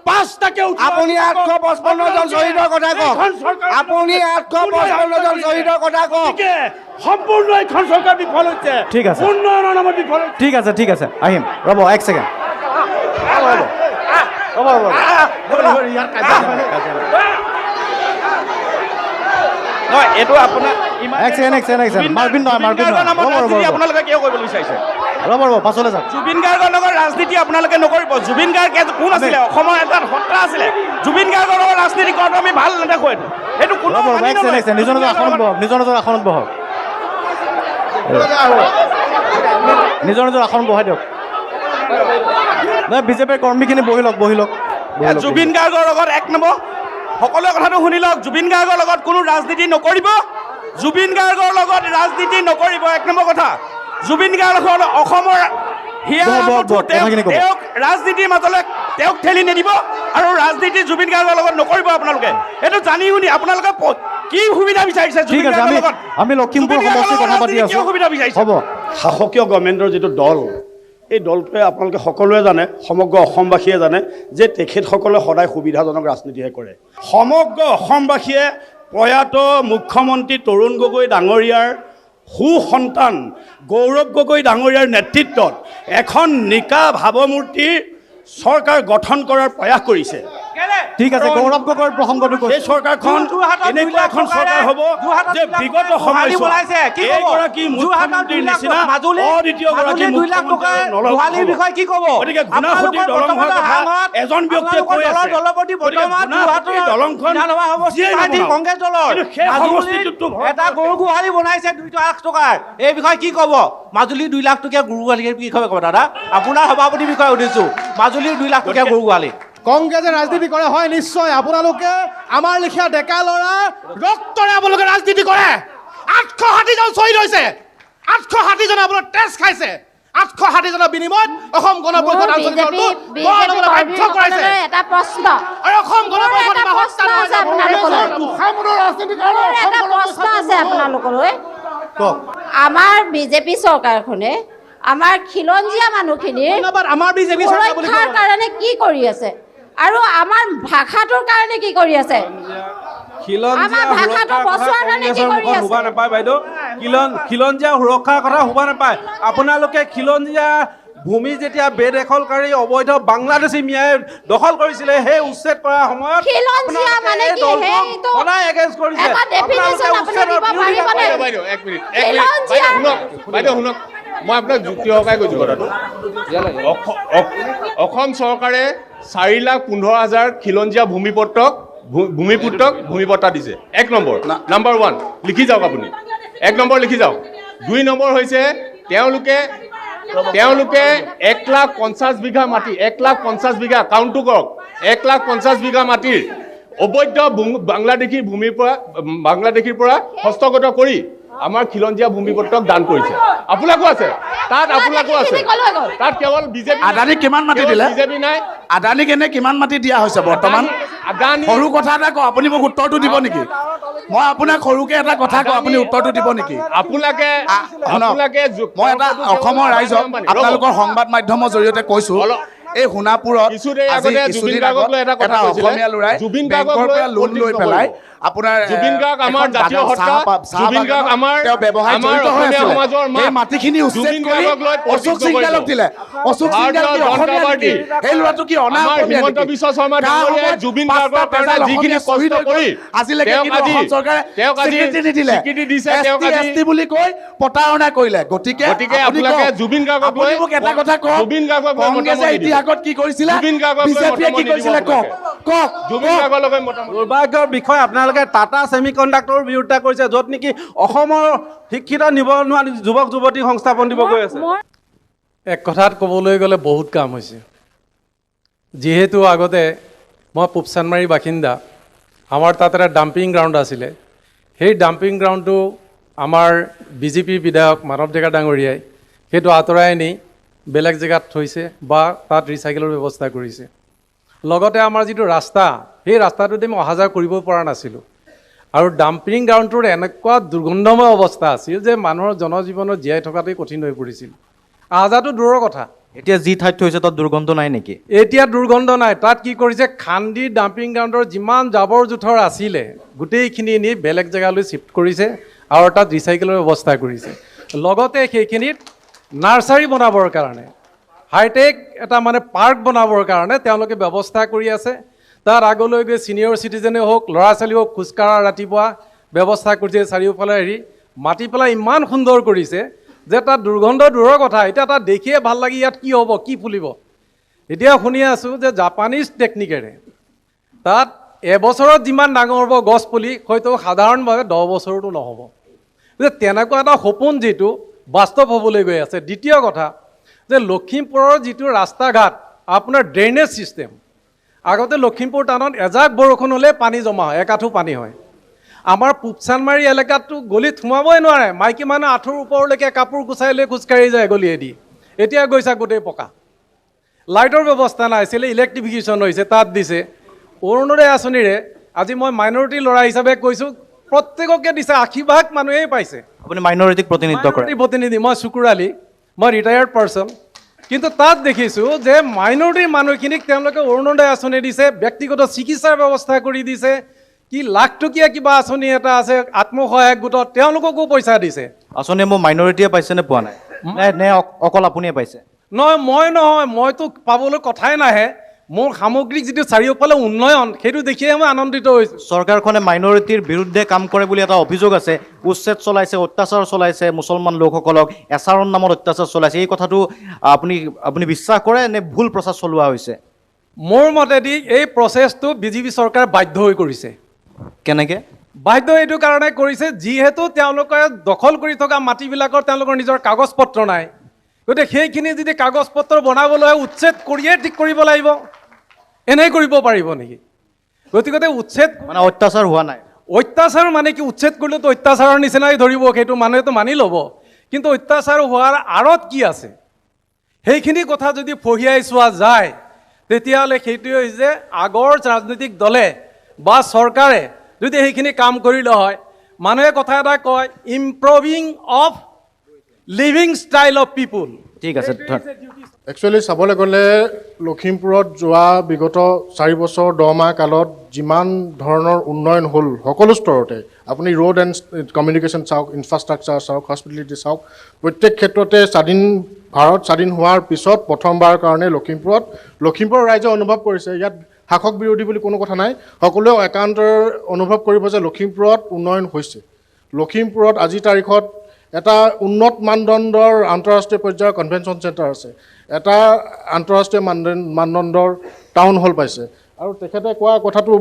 5টাকে আপুনি 855 জন শ্বহীদৰ কথা কওক। আপুনি 855 জন শ্বহীদৰ কথা কওক। সম্পূৰ্ণ এইখন চৰকাৰ বিফল হৈছে। ঠিক আছে, উন্নয়নৰ নামত বিফল হৈছে। ঠিক আছে, আহিম ৰ'ব এক ছেকেণ্ড। এইটো আপোনাৰ আপোনালোকে কিয় কৰিব বিচাৰিছে? ৰ'ব পাছলৈ যাওক। জুবিন গাৰ্গৰ লগত ৰাজনীতি আপোনালোকে নকৰিব। জুবিন গাৰ্গ কোন আছিলে? অসমৰ এটা সত্তা আছিলে। জুবিন গাৰ্গৰ লগত ৰাজনীতি কৰাটো আমি ভাল নেদেখোঁ। এইটো কোনো নিজৰ আসনত বহক, নিজৰ আসন বহাই দিয়ক। নহয়, বিজেপিৰ কৰ্মীখিনি বহি লওক। জুবিন গাৰ্গৰ লগত এক নম্বৰ সকলোৱে কথাটো শুনি লওক। জুবিন গাৰ্গৰ লগত কোনো ৰাজনীতি নকৰিব। জুবিন গাৰ্গৰ লগত ৰাজনীতি নকৰিব, এক নম্বৰ কথা। জুবিন গাৰ্গ হ'ল অসমৰ তেওঁক ৰাজনীতিৰ মাজলৈ তেওঁক ঠেলি নিদিব আৰু ৰাজনীতি জুবিন গাৰ্গৰ লগত নকৰিব। আপোনালোকে এইটো জানি শুনি আপোনালোকে কি সুবিধা বিচাৰিছে? ঠিক আছে, আমি লখিমপুৰ সমষ্টিৰ কথা পাতি আছোঁ। সুবিধা বিচাৰিছে হ'ব। শাসকীয় গভৰ্ণমেণ্টৰ যিটো দল, এই দলটোৱে আপোনালোকে সকলোৱে জানে, সমগ্ৰ অসমবাসীয়ে জানে যে তেখেতসকলে সদায় সুবিধাজনক ৰাজনীতিহে কৰে। সমগ্ৰ অসমবাসীয়ে প্ৰয়াত মুখ্যমন্ত্ৰী তৰুণ গগৈ ডাঙৰীয়াৰ সুসন্তান গৌৰৱ গগৈ ডাঙৰীয়াৰ নেতৃত্বত এখন নিকা ভাৱমূৰ্তিৰ চৰকাৰ গঠন কৰাৰ প্ৰয়াস কৰিছে। ঠিক আছে, গৌৰৱ গগৈৰ প্ৰসংগটো এই চৰকাৰখন এনেকুৱা এখন চৰকাৰ হ'ব যে বিগত সময়ছোৱাত এইগৰাকী মুখ্যমন্ত্ৰীৰ নিচিনা অদ্বিতীয়গৰাকী মুখ্যমন্ত্ৰী নল'ব। গতিকে গুণাসুঁতিৰ দলং হোৱাৰ কথা এজন ব্যক্তিয়ে কৈ আছে। গুণাসুঁতিৰ দলংখন কংগ্ৰেছ দলৰ এটা গৰু গোহালি বনাইছে 2 লাখ টকাৰ। এই বিষয়ে কি ক'ব? মাজুলীৰ 2 লাখ টকীয়া গৰু গোহালিৰ বিষয়ে ক'ব দাদা? আপোনাৰ সভাপতিৰ বিষয়ে সুধিছোঁ। মাজুলীৰ 2 লাখ টকীয়া গৰু গোহালি। কংগ্ৰেছে ৰাজনীতি কৰে হয় নিশ্চয়। আপোনালোকে আমাৰ লেখীয়া ডেকা ল'ৰা ৰক্তৰে আপোনালোকে ৰাজনীতি কৰে। 860 জন শ্বহীদ হৈছে, 860 জনে আপোনাৰ তেজ খাইছে। 860 জনৰ বিনিময়ত অসম গণ পৰিষদ এটা প্ৰশ্ন আছে আপোনালোকলৈ। আমাৰ বিজেপি চৰকাৰখনে আমাৰ খিলঞ্জীয়া মানুহখিনিৰ সুৰক্ষাৰ কাৰণে কি কৰি আছে আৰু আমাৰ ভাষাটোৰ কাৰণে কি কৰি আছে? শুবা নাপায় বাইদেউ, খিলঞ্জীয়া সুৰক্ষাৰ কথা শুবা নাপায়। আপোনালোকে খিলঞ্জীয়া ভূমি যেতিয়া বেদখলকাৰী অবৈধ বাংলাদেশী মিয়াই দখল কৰিছিলে, সেই উচ্ছেদ কৰাৰ সময়ত মই আপোনাক যুক্তি সহকাৰে কৈছোঁ কথাটো। অসম চৰকাৰে 4,15,000 খিলঞ্জীয়া ভূমিপুত্ৰক ভূমিপট্টা দিছে। 1 নম্বৰ, নাম্বাৰ 1 লিখি যাওক আপুনি। 1 নম্বৰ লিখি যাওক। 2 নম্বৰ হৈছে তেওঁলোকে তেওঁলোকে 1,50,000 বিঘা মাটি 1,50,000 বিঘা কাউণ্টটো কৰক 1,50,000 বিঘা মাটিৰ অবৈধ বাংলাদেশীৰ পৰা হস্তগত কৰি আমাৰ খিলঞ্জীয়া ভূমিপত্ৰক দান কৰিছে আপোনাকো আছে তাত আপোনাকো আছে তাত কেৱল বিজেপি আদানীক কিমান মাটি দিলে বিজেপি নাই আদানীক এনে কিমান মাটি দিয়া হৈছে বৰ্তমান আদানী সৰু কথা এটা কওঁ আপুনি মোক উত্তৰটো দিব নেকি মই আপোনাক সৰুকে এটা কথা কওঁ আপুনি উত্তৰটো দিব নেকি আপোনালোকে মই এটা অসমৰ ৰাইজক আপোনালোকৰ সংবাদ মাধ্যমৰ জৰিয়তে কৈছোঁ এই সোণাপুৰত এটা অসমীয়া ল'ৰাই বেংকৰ পৰা লোন লৈ পেলাই আপোনাৰ জুবিন গাৰ্গ আমাৰ জাতীয় সত্তা জুবিন গাৰ্গ আমাৰ ব্যৱসায় জড়িত হৈ আছিল এই মাটিখিনি উচ্ছেদ কৰি অশোক সিংগালক দিলে অশোক সিংগাল কি অসমীয়া নেকি এই ল'ৰাটো কি অনা অসমীয়া হিমন্ত বিশ্ব শৰ্মা ডাঙৰীয়াই জুবিন গাৰ্গৰ কাৰণে যিখিনি কষ্ট কৰি আজিলৈকে কিন্তু অসম চৰকাৰে স্বীকৃতি নিদিলে স্বীকৃতি দিছে তেওঁক এছটি বুলি কৈ প্ৰতাৰণা কৰিলে গতিকে আপোনালোকে জুবিন গাৰ্গক আপুনি মোক এটা কথা কওক জুবিন গাৰ্গক কংগ্ৰেছে ইতিহাসত কি কৰিছিলে জুবিন গাৰ্গক বিজেপিয়ে কি কৰিছিলে কওক কওক জুবিন গাৰ্গৰ লগত মতামত দুৰ্ভাগ্যৰ বিষয় আপোনালোকে টাটা ছেমি কণ্ডাক্টৰৰ বিৰুদ্ধে কৰিছে য'ত নেকি অসমৰ শিক্ষিত নিবনুৱা যুৱক যুৱতীক সংস্থাপন দিব গৈ আছে এক কথাত ক'বলৈ গ'লে বহুত কাম হৈছে যিহেতু আগতে মই পূব চানমাৰীৰ বাসিন্দা আমাৰ তাত এটা ডাম্পিং গ্ৰাউণ্ড আছিলে সেই ডাম্পিং গ্ৰাউণ্ডটো আমাৰ বিজেপিৰ বিধায়ক মানৱ ডেকা ডাঙৰীয়াই সেইটো আঁতৰাই নি বেলেগ জেগাত থৈছে বা তাত ৰিচাইকেলৰ ব্যৱস্থা কৰিছে লগতে আমাৰ যিটো ৰাস্তা সেই ৰাস্তাটোতে মই অহা যোৱা কৰিব পৰা নাছিলোঁ আৰু ডাম্পিং গ্ৰাউণ্ডটোৰ এনেকুৱা দুৰ্গন্ধময় অৱস্থা আছিল যে মানুহৰ জনজীৱনত জীয়াই থকাটোৱে কঠিন হৈ পৰিছিল অহা যোৱাটো দূৰৰ কথা এতিয়া যি ঠাইত থৈছে তাত দুৰ্গন্ধ নাই নেকি এতিয়া দুৰ্গন্ধ নাই তাত কি কৰিছে খান্দি ডাম্পিং গ্ৰাউণ্ডৰ যিমান জাবৰ জোঁথৰ আছিলে গোটেইখিনি নি বেলেগ জেগালৈ শ্বিফ্ট কৰিছে আৰু তাত ৰিচাইকেলৰ ব্যৱস্থা কৰিছে লগতে সেইখিনিত নাৰ্চাৰী বনাবৰ কাৰণে হাইটেক এটা মানে পাৰ্ক বনাবৰ কাৰণে তেওঁলোকে ব্যৱস্থা কৰি আছে তাত আগলৈ গৈ ছিনিয়ৰ চিটিজেনে হওক ল'ৰা ছোৱালী হওক খোজকাঢ়া ৰাতিপুৱা ব্যৱস্থা কৰিছে চাৰিওফালে মাতি পেলাই ইমান সুন্দৰ কৰিছে যে তাত দুৰ্গন্ধ দূৰৰ কথা এতিয়া তাত দেখিয়ে ভাল লাগি ইয়াত কি হ'ব কি ফুলিব এতিয়া শুনি আছোঁ যে জাপানীজ টেকনিকেৰে তাত এবছৰত যিমান ডাঙৰ হ'ব গছ পুলি হয়তো সাধাৰণভাৱে 10 বছৰতো নহ'ব যে তেনেকুৱা এটা সপোন যিটো বাস্তৱ হ'বলৈ গৈ আছে দ্বিতীয় কথা যে লখিমপুৰৰ যিটো ৰাস্তা ঘাট আপোনাৰ ড্ৰেইনেজ ছিষ্টেম আগতে লখিমপুৰ টাউনত এজাক বৰষুণ হ'লে পানী জমা হয় একাঠো পানী হয় আমাৰ পূব চানমাৰী এলেকাততো গলিত সোমাবই নোৱাৰে মাইকী মানুহ আঁঠুৰ ওপৰলৈকে কাপোৰ গুচাই লৈ খোজকাঢ়ি যায় গলিয়েদি এতিয়া গৈছা গোটেই পকা লাইটৰ ব্যৱস্থা নাই আছিলে ইলেক্ট্ৰিফিকেশ্যন হৈছে তাত দিছে অৰুণোদয় আঁচনিৰে আজি মই মাইনৰিটি ল'ৰা হিচাপে কৈছোঁ প্ৰত্যেককে দিছে 80% মানুহেই পাইছে আপুনি মাইনৰিটিক প্ৰতিনিধিত্ব কৰে প্ৰতিনিধি মই চুকুৰালী মই ৰিটায়াৰ্ড পাৰ্চন কিন্তু তাত দেখিছোঁ যে মাইনৰিটিৰ মানুহখিনিক তেওঁলোকে অৰুণোদয় আঁচনি দিছে ব্যক্তিগত চিকিৎসাৰ ব্যৱস্থা কৰি দিছে কি লাখটকীয়া কিবা আঁচনি এটা আছে আত্মসহায়ক গোটত তেওঁলোককো পইচা দিছে আঁচনি মোৰ মাইনৰিটিয়ে পাইছে নে পোৱা নাই নে অকল আপুনিয়ে পাইছে নহয় মইতো পাবলৈ কথাই নাহে মোৰ সামগ্ৰিক যিটো চাৰিওফালে উন্নয়ন সেইটো দেখিয়ে মই আনন্দিত হৈছোঁ চৰকাৰখনে মাইনৰিটিৰ বিৰুদ্ধে কাম কৰে বুলি এটা অভিযোগ আছে উচ্ছেদ চলাইছে অত্যাচাৰ চলাইছে মুছলমান লোকসকলক এছাৰৰ নামত অত্যাচাৰ চলাইছে এই কথাটো আপুনি বিশ্বাস কৰে নে ভুল প্ৰচাৰ চলোৱা হৈছে মোৰ মতেদি এই প্ৰচেছটো বিজেপি চৰকাৰ বাধ্য হৈ কৰিছে কেনেকৈ বাধ্য এইটো কাৰণে কৰিছে যিহেতু তেওঁলোকে দখল কৰি থকা মাটিবিলাকৰ তেওঁলোকৰ নিজৰ কাগজ পত্ৰ নাই গতিকে সেইখিনি যদি কাগজ পত্ৰ বনাবলৈ উচ্ছেদ কৰিয়ে ঠিক কৰিব লাগিব এনেই কৰিব পাৰিব নেকি গতিকে উচ্ছেদ মানে অত্যাচাৰ হোৱা নাই অত্যাচাৰ মানে কি উচ্ছেদ কৰিলেতো অত্যাচাৰৰ নিচিনাই ধৰিব সেইটো মানুহেতো মানি ল'ব কিন্তু অত্যাচাৰ হোৱাৰ আঁৰত কি আছে সেইখিনি কথা যদি ফহিয়াই চোৱা যায় তেতিয়াহ'লে সেইটোৱে হৈছে আগৰ ৰাজনৈতিক দলে বা চৰকাৰে যদি সেইখিনি কাম কৰিলে হয় মানুহে কথা এটা কয় ইম্প্ৰুভিং of living style of people ঠিক আছে একচুৱেলি চাবলৈ গ'লে লখিমপুৰত যোৱা বিগত 4 বছৰ 10 মাহ কালত যিমান ধৰণৰ উন্নয়ন হ'ল সকলো স্তৰতে আপুনি ৰোড এণ্ড কমিউনিকেশ্যন চাওক ইনফ্ৰাষ্ট্ৰাকচাৰ চাওক হস্পিটেলিটি চাওক প্ৰত্যেক ক্ষেত্ৰতে ভাৰত স্বাধীন হোৱাৰ পিছত প্ৰথমবাৰৰ কাৰণে লখিমপুৰৰ ৰাইজে অনুভৱ কৰিছে ইয়াত শাসক বিৰোধী বুলি কোনো কথা নাই সকলোৱে একান্তৰ অনুভৱ কৰিব যে লখিমপুৰত উন্নয়ন হৈছে লখিমপুৰত আজিৰ তাৰিখত এটা উন্নত মানদণ্ডৰ আন্তঃৰাষ্ট্ৰীয় পৰ্যায়ৰ কনভেনশ্যন চেণ্টাৰ আছে এটা আন্তঃৰাষ্ট্ৰীয় মানদণ্ডৰ টাউন হল পাইছে আৰু তেখেতে কোৱা কথাটো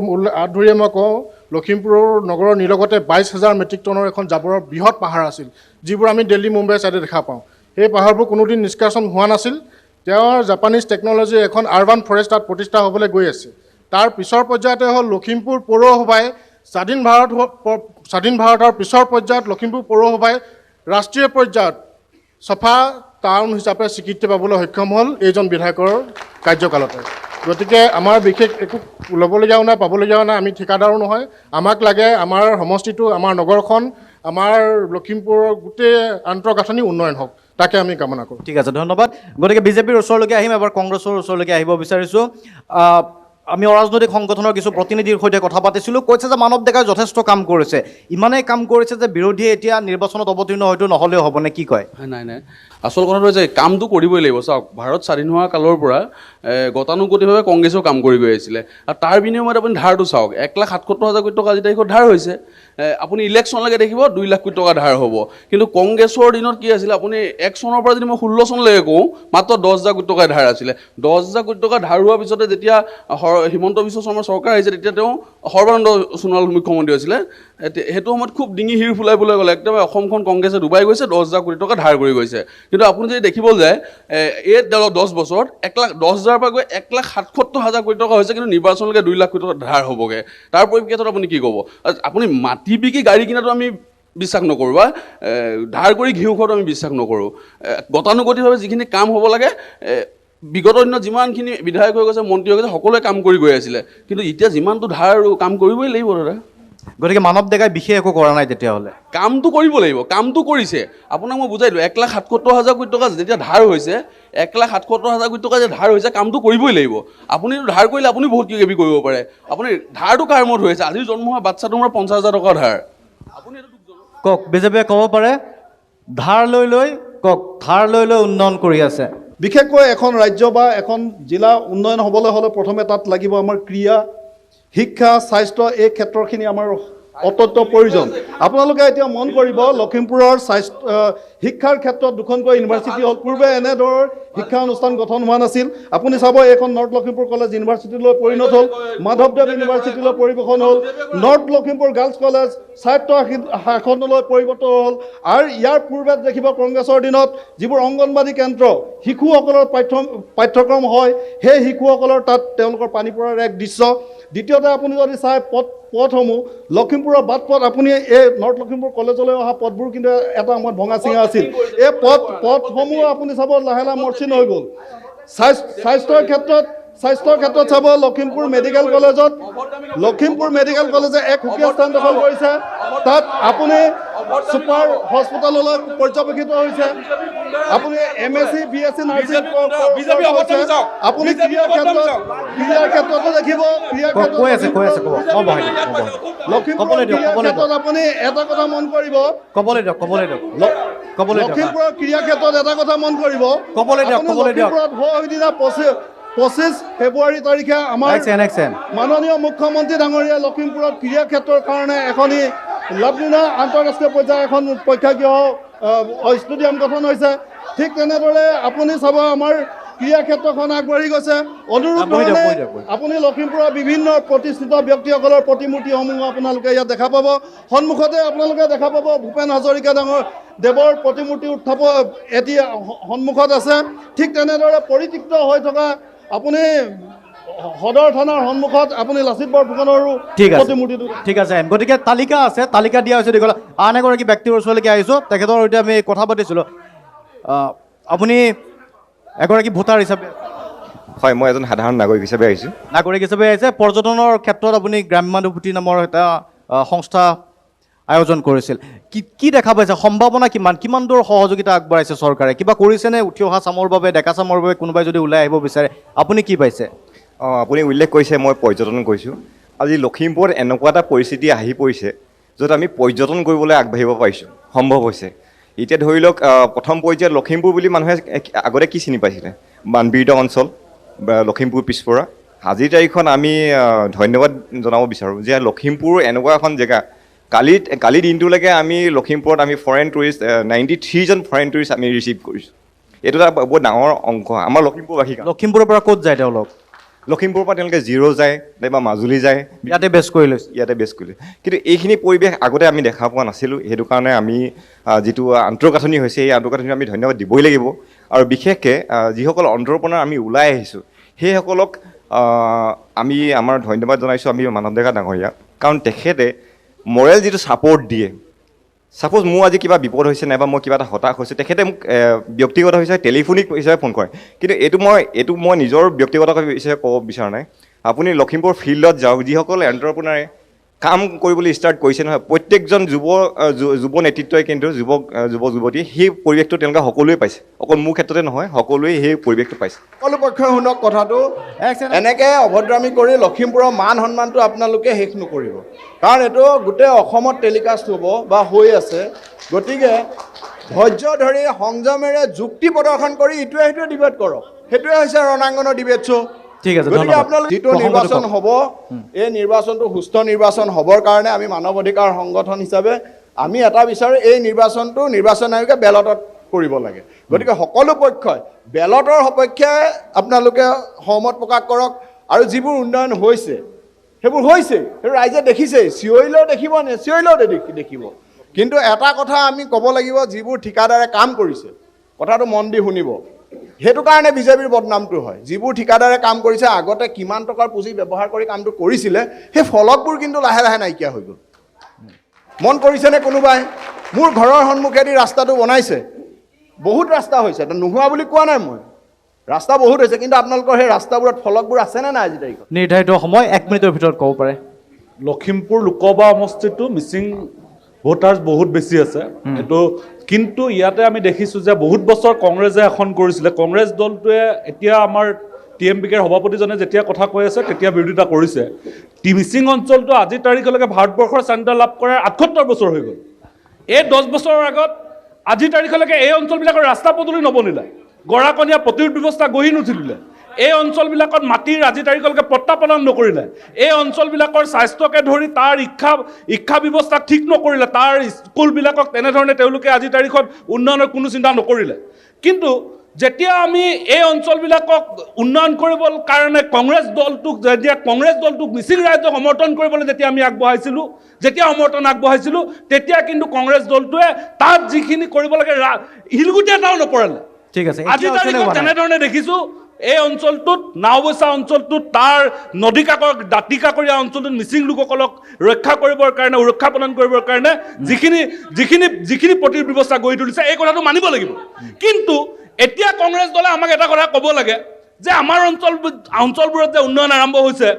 আঁত ধৰিয়ে মই কওঁ লখিমপুৰৰ নগৰৰ নিলগতে 22,000 মেট্ৰিক টনৰ এখন জাবৰৰ বৃহৎ পাহাৰ আছিল যিবোৰ আমি দিল্লী মুম্বাই ছাইডে দেখা পাওঁ সেই পাহাৰবোৰ কোনোদিন নিষ্কাশন হোৱা নাছিল। তেওঁৰ জাপানীজ টেকন'লজিৰ এখন আৰ্বান ফৰেষ্ট তাত প্ৰতিষ্ঠা হ'বলৈ গৈ আছে। তাৰ পিছৰ পৰ্যায়তে হ'ল লখিমপুৰ পৌৰসভাই স্বাধীন ভাৰতৰ পিছৰ পৰ্যায়ত লখিমপুৰ পৌৰসভাই ৰাষ্ট্ৰীয় পৰ্যায়ত চফা টাউন হিচাপে স্বীকৃতি পাবলৈ সক্ষম হ'ল এইজন বিধায়কৰ কাৰ্যকালতে। গতিকে আমাৰ বিশেষ একো ল'বলগীয়াও নাই, পাবলগীয়াও নাই। আমি ঠিকাদাৰো নহয়। আমাক লাগে আমাৰ সমষ্টিটো, আমাৰ নগৰখন, আমাৰ লখিমপুৰৰ গোটেই আন্তঃগাঁথনি উন্নয়ন হওক, তাকে আমি কামনা কৰোঁ। ঠিক আছে, ধন্যবাদ। গতিকে বিজেপিৰ ওচৰলৈকে আহিম, এবাৰ কংগ্ৰেছৰ ওচৰলৈকে আহিব বিচাৰিছোঁ। আমি অৰাজনৈতিক সংগঠনৰ কিছু প্ৰতিনিধিৰ সৈতে কথা পাতিছিলোঁ, কৈছে যে মানৱ ডেকাই যথেষ্ট কাম কৰিছে, ইমানেই কাম কৰিছে যে বিৰোধীয়ে এতিয়া নিৰ্বাচনত অৱতীৰ্ণ হয়তো নহ'লেও হ'বনে, কি কয়? নাই, আচল কথাটো হৈছে কামটো কৰিবই লাগিব। চাওক, ভাৰত স্বাধীন হোৱা কালৰ পৰা গতানুগতিকভাৱে কংগ্ৰেছেও কাম কৰি গৈ আছিলে, আৰু তাৰ বিনিময়ত আপুনি ধাৰটো চাওক, 1,77,000 কোটি টকা আজি তাৰিখত ধাৰ হৈছে। আপুনি ইলেকশ্যনলৈকে দেখিব 2 লাখ কোটি টকা ধাৰ হ'ব। কিন্তু কংগ্ৰেছৰ দিনত কি আছিলে, আপুনি 1 চনৰ পৰা যদি মই 16 চনলৈকে কওঁ, মাত্ৰ 10,000 কোটি টকাৰ ধাৰ আছিলে। 10,000 কোটি টকা ধাৰ হোৱাৰ পিছতে যেতিয়া হিমন্ত বিশ্ব শৰ্মাৰ চৰকাৰ আহিছে, তেতিয়া তেওঁ সৰ্বানন্দ সোণোৱাল মুখ্যমন্ত্ৰী হৈছিলে। সেইটো সময়ত খুব ডিঙি শিৰ ফুলাই গ'লে, একদম অসমখন কংগ্ৰেছে ডুবাই গৈছে, 10,000 কোটি টকা ধাৰ কৰি গৈছে। কিন্তু আপুনি যদি দেখিব যায়, এই 10 বছৰত 1,10,000 পৰা গৈ 1,77,000 কোটি টকা হৈছে, কিন্তু নিৰ্বাচনলৈকে 2 লাখ কোটি টকা ধাৰ হ'বগৈ। তাৰ পৰিপ্ৰেক্ষিতত আপুনি কি ক'ব? আপুনি মাটি বিকি গাড়ী কিনাটো আমি বিশ্বাস নকৰোঁ, বা ধাৰ কৰি ঘিউ খোৱাটো আমি বিশ্বাস নকৰোঁ। গতানুগতিকভাৱে যিখিনি কাম হ'ব লাগে, বিগত দিনত যিমানখিনি বিধায়ক হৈ গৈছে, মন্ত্ৰী হৈ গৈছে, সকলোৱে কাম কৰি গৈ আছিলে। কিন্তু এতিয়া যিমানটো ধাৰ আৰু কাম কৰিবই লাগিব দাদা। গতিকে মানৱ ডেকাই বিশেষ একো কৰা নাই তেতিয়াহ'লে? কামটো কৰিব লাগিব, কামটো কৰিছে। আপোনাক মই বুজাই দিলোঁ, 1,77,000 কোটি টকা যেতিয়া ধাৰ হৈছে, 1,77,000 কোটি টকা যে ধাৰ হৈছে, কামটো কৰিবই লাগিব। আপুনি ধাৰ কৰিলে আপুনি বহুত কিবা কিবি কৰিব পাৰে। আপুনি ধাৰটো কাৰ মূৰত হৈ আছে? আজিৰ জন্ম হোৱা বাচ্ছাটো মোৰ 50,000 টকা ধাৰ। আপুনি কওক, বিজেপিয়ে ক'ব পাৰে ধাৰ লৈ কওক, ধাৰ লৈ উন্নয়ন কৰি আছে। বিশেষকৈ এখন ৰাজ্য বা এখন জিলা উন্নয়ন হ'বলৈ হ'লে প্ৰথমে তাত লাগিব আমাৰ ক্ৰীড়া, শিক্ষা, স্বাস্থ্য, এই ক্ষেত্ৰখিনি আমাৰ অত্যন্ত প্ৰয়োজন। আপোনালোকে এতিয়া মন কৰিব, লখিমপুৰৰ শিক্ষাৰ ক্ষেত্ৰত 2খনকৈ ইউনিভাৰ্চিটি হ'ল। পূৰ্বে এনেধৰণৰ শিক্ষা অনুষ্ঠান গঠন হোৱা নাছিল। আপুনি চাব, এইখন নৰ্থ লখিমপুৰ কলেজ ইউনিভাৰ্চিটিলৈ পৰিণত হ'ল, মাধৱদেৱ ইউনিভাৰ্চিটিলৈ পৰিৱেশন হ'ল, নৰ্থ লখিমপুৰ গাৰ্লছ কলেজ স্বায়ত্ত শাসনলৈ পৰিৱৰ্তন হ'ল। আৰু ইয়াৰ পূৰ্বে দেখিব, কংগ্ৰেছৰ দিনত যিবোৰ অংগনবাদী কেন্দ্ৰ, শিশুসকলৰ পাঠ্যক্ৰম হয়, সেই শিশুসকলৰ তাত তেওঁলোকৰ পানী পৰাৰ এক দৃশ্য। দ্বিতীয়তে আপুনি যদি চাই পথসমূহ, লখিমপুৰৰ বাট পথ, আপুনি এই নৰ্থ লখিমপুৰ কলেজলৈ অহা পথবোৰ কিন্তু এটা সময়ত ভঙা চিঙা আছিল। এই পথসমূহ আপুনি চাব লাহে লাহে মসৃণ হৈ গ'ল। স্বাস্থ্যৰ ক্ষেত্ৰত চাব, লখিমপুৰ মেডিকেল কলেজে এক সুকীয়া স্থান দখল কৰিছে। তাত আপুনি ছুপাৰ হস্পিটেললৈ পৰ্যবেক্ষিত হৈছে। আপুনি MSc BSc নাৰ্ছিং আপুনি ক্ৰীড়াৰ ক্ষেত্ৰতো দেখিব। লখিমপুৰৰ ক্ষেত্ৰত আপুনি এটা কথা মন কৰিব, লখিমপুৰৰ ক্ৰীড়া ক্ষেত্ৰত এটা কথা মন কৰিব, লখিমপুৰত সিদিনা 25 ফেব্ৰুৱাৰী তাৰিখে আমাৰ মাননীয় মুখ্যমন্ত্ৰী ডাঙৰীয়াই লখিমপুৰত ক্ৰীড়া ক্ষেত্ৰৰ কাৰণে এখনি লাভলীনা আন্তঃৰাষ্ট্ৰীয় পৰ্যায়ৰ এখন প্ৰেক্ষাগৃহ ষ্টেডিয়াম গঠন হৈছে। ঠিক তেনেদৰে আপুনি চাব, আমাৰ ক্ৰীড়া ক্ষেত্ৰখন আগবাঢ়ি গৈছে। অনুৰূপ ধৰণে আপুনি লখিমপুৰৰ বিভিন্ন প্ৰতিষ্ঠিত ব্যক্তিসকলৰ প্ৰতিমূৰ্তিসমূহ আপোনালোকে ইয়াত দেখা পাব। সন্মুখতে আপোনালোকে দেখা পাব ভূপেন হাজৰিকা দেৱৰ প্ৰতিমূৰ্তি উত্থাপন এতিয়া সন্মুখত আছে। ঠিক তেনেদৰে পৰিত্যক্ত হৈ থকা আপুনি সদৰ থানাৰ সন্মুখত আপুনি লাচিত বৰফুকনৰো প্ৰতিমূৰ্তিটো। ঠিক আছে, গতিকে তালিকা আছে, তালিকা দিয়া হৈছে। দীঘল আন এগৰাকী ব্যক্তিৰ ওচৰলৈকে আহিছোঁ, তেখেতৰ সৈতে আমি কথা পাতিছিলোঁ। আপুনি এগৰাকী ভোটাৰ হিচাপে? হয়, মই এজন সাধাৰণ নাগৰিক হিচাপে আহিছোঁ। নাগৰিক হিচাপে আহিছে। পৰ্যটনৰ ক্ষেত্ৰত আপুনি গ্ৰাম্যানুভূতি নামৰ এটা সংস্থা আয়োজন কৰিছিল, কি দেখা পাইছে? সম্ভাৱনা কিমান দূৰ সহযোগিতা আগবঢ়াইছে চৰকাৰে? কিবা কৰিছেনে উঠি অহা চামৰ বাবে, ডেকা চামৰ বাবে কোনোবাই যদি ওলাই আহিব বিচাৰে? আপুনি কি পাইছে? আপুনি উল্লেখ কৰিছে, মই পৰ্যটন কৰিছোঁ। আজি লখিমপুৰত এনেকুৱা এটা পৰিস্থিতি আহি পৰিছে য'ত আমি পৰ্যটন কৰিবলৈ আগবাঢ়িব পাৰিছোঁ, সম্ভৱ হৈছে। এতিয়া ধৰি লওক, প্ৰথম পৰ্যায়ত লখিমপুৰ বুলি মানুহে আগতে কি চিনি পাইছিলে? বানপীড়িত অঞ্চল বা লখিমপুৰ পিছপৰা। আজিৰ তাৰিখত আমি ধন্যবাদ জনাব বিচাৰোঁ যে লখিমপুৰ এনেকুৱা এখন জেগা, কালি দিনটোলৈকে আমি লখিমপুৰত আমি ফৰেইন টুৰিষ্ট 93জন ফৰেইন টুৰিষ্ট আমি ৰিচিভ কৰিছোঁ। এইটো এটা বহুত ডাঙৰ অংক আমাৰ লখিমপুৰবাসীৰ। লখিমপুৰৰ পৰা ক'ত যায় তেওঁলোক? লখিমপুৰৰ পৰা তেওঁলোকে জিৰ' যায় নাইবা মাজুলী যায়, ইয়াতে বেছ কৰি লৈছে। ইয়াতে বেছ কৰিলে। কিন্তু এইখিনি পৰিৱেশ আগতে আমি দেখা পোৱা নাছিলোঁ। সেইটো কাৰণে আমি যিটো আন্তঃগাঁথনি হৈছে এই আন্তঃগাঁথনি আমি ধন্যবাদ দিবই লাগিব। আৰু বিশেষকৈ যিসকল অন্ধ্ৰপ্ৰনাৰ আমি ওলাই আহিছোঁ সেইসকলক আমি আমাৰ ধন্যবাদ জনাইছোঁ আমি মানৱ ডেকা ডাঙৰীয়াক, কাৰণ তেখেতে মৰেল যিটো ছাপৰ্ট দিয়ে। ছাপ'জ মোৰ আজি কিবা বিপদ হৈছে নাইবা মই কিবা এটা হতাশ হৈছোঁ, তেখেতে মোক ব্যক্তিগত হিচাপে টেলিফোনিক হিচাপে ফোন কৰে। কিন্তু এইটো মই নিজৰ ব্যক্তিগত হিচাপে ক'ব বিচৰা নাই। আপুনি লখিমপুৰ ফিল্ডত যাওক, যিসকল এণ্টাৰপ্ৰনাৰে কাম কৰিবলৈ ষ্টাৰ্ট কৰিছে নহয়, প্ৰত্যেকজন যুৱ নেতৃত্বই কিন্তু যুৱ যুৱতী সেই পৰিৱেশটো তেওঁলোকে সকলোৱে পাইছে। অকল মোৰ ক্ষেত্ৰতে নহয়, সকলোৱে সেই পৰিৱেশটো পাইছে। সকলো পক্ষই শুনক কথাটো। এনেকৈ অভদ্ৰামী কৰি লখিমপুৰৰ মান সন্মানটো আপোনালোকে শেষ নকৰিব, কাৰণ এইটো গোটেই অসমত টেলিকাষ্ট হ'ব বা হৈ আছে। গতিকে ধৈৰ্য ধৰি সংযমেৰে যুক্তি প্ৰদৰ্শন কৰি ইটোৱে সিটোৱে ডিবেট কৰক। সেইটোৱে হৈছে ৰণাংগনৰ ডিবেট শ্ব'। ঠিক আছে, গতিকে আপোনালোকে যিটো নিৰ্বাচন হ'ব, এই নিৰ্বাচনটো সুস্থ নিৰ্বাচন হ'বৰ কাৰণে আমি মানৱ অধিকাৰ সংগঠন হিচাপে আমি এটা বিচাৰোঁ, এই নিৰ্বাচনটো নিৰ্বাচন আয়োগে বেলটত কৰিব লাগে। গতিকে সকলো পক্ষই বেলটৰ সপক্ষে আপোনালোকে সহমত প্ৰকাশ কৰক। আৰু যিবোৰ উন্নয়ন হৈছে সেইবোৰ হৈছে, সেইটো ৰাইজে দেখিছেই। চিঞৰিলেও দেখিব, নেচিঞৰিলেও দেখিব। কিন্তু এটা কথা আমি ক'ব লাগিব, যিবোৰ ঠিকাদাৰে কাম কৰিছে, কথাটো মন দি শুনিব। সেইটো কাৰণে বিজেপিৰ বদনামটো হয়। যিবোৰ ঠিকাদাৰে কাম কৰিছে, আগতে কিমান টকাৰ পুঁজি ব্যৱহাৰ কৰি কামটো কৰিছিলে, সেই ফলকবোৰ কিন্তু লাহে লাহে নাইকিয়া হৈ গ'ল। মন কৰিছেনে কোনোবাই? মোৰ ঘৰৰ সন্মুখেদি ৰাস্তাটো বনাইছে, বহুত ৰাস্তা হৈছে, নোহোৱা বুলি কোৱা নাই মই, ৰাস্তা বহুত হৈছে। কিন্তু আপোনালোকৰ সেই ৰাস্তাবোৰত ফলকবোৰ আছেনে নাই আজি তাৰিখত? নিৰ্ধাৰিত সময় 1 মিনিটৰ ভিতৰত ক'ব পাৰে। লখিমপুৰ লোকসভা সমষ্টিটো মিচিং ভোটাৰ্ছ বহুত বেছি আছে এইটো, কিন্তু ইয়াতে আমি দেখিছোঁ যে বহুত বছৰ কংগ্ৰেছে শাসন কৰিছিলে। কংগ্ৰেছ দলটোৱে এতিয়া আমাৰ TMPKৰ সভাপতিজনে যেতিয়া কথা কৈ আছে তেতিয়া বিৰোধিতা কৰিছে। মিচিং অঞ্চলটো আজিৰ তাৰিখলৈকে ভাৰতবৰ্ষৰ স্বাধীনতা লাভ কৰাৰ 78 বছৰ হৈ গ'ল। এই 10 বছৰৰ আগত আজিৰ তাৰিখলৈকে এই অঞ্চলবিলাকৰ ৰাস্তা পদূলি নবনিলে, গৰাকণীয়া প্ৰতিৰোধ ব্যৱস্থা গঢ়ি নুঠিলে। এই অঞ্চলবিলাকত মাটিৰ আজিৰ তাৰিখলৈকে পট্টা প্ৰদান নকৰিলে। এই অঞ্চলবিলাকৰ স্বাস্থ্যকে ধৰি তাৰ শিক্ষা ব্যৱস্থা ঠিক নকৰিলে। তাৰ স্কুলবিলাকক তেনেধৰণে তেওঁলোকে আজিৰ তাৰিখত উন্নয়নৰ কোনো চিন্তা নকৰিলে। কিন্তু যেতিয়া আমি এই অঞ্চলবিলাকক উন্নয়ন কৰিবৰ কাৰণে কংগ্ৰেছ দলটোক মিচিং ৰাইজক সমৰ্থন কৰিবলৈ যেতিয়া আমি সমৰ্থন আগবঢ়াইছিলোঁ, তেতিয়া কিন্তু কংগ্ৰেছ দলটোৱে তাত যিখিনি কৰিব লাগে শিলগুটি এটাও নপৰালে। ঠিক আছে, আজিৰ তাৰিখত তেনেধৰণে দেখিছোঁ এই অঞ্চলটোত নাওবৈচা অঞ্চলটোত তাৰ নদী কাষৰ দাঁতি কাষৰীয়া অঞ্চলটোত মিচিং লোকসকলক ৰক্ষা কৰিবৰ কাৰণে, সুৰক্ষা প্ৰদান কৰিবৰ কাৰণে যিখিনি প্ৰতিৰোধ ব্যৱস্থা গঢ়ি তুলিছে, এই কথাটো মানিব লাগিব। কিন্তু এতিয়া কংগ্ৰেছ দলে আমাক এটা কথা ক'ব লাগে যে আমাৰ অঞ্চলবোৰত যে উন্নয়ন আৰম্ভ হৈছে,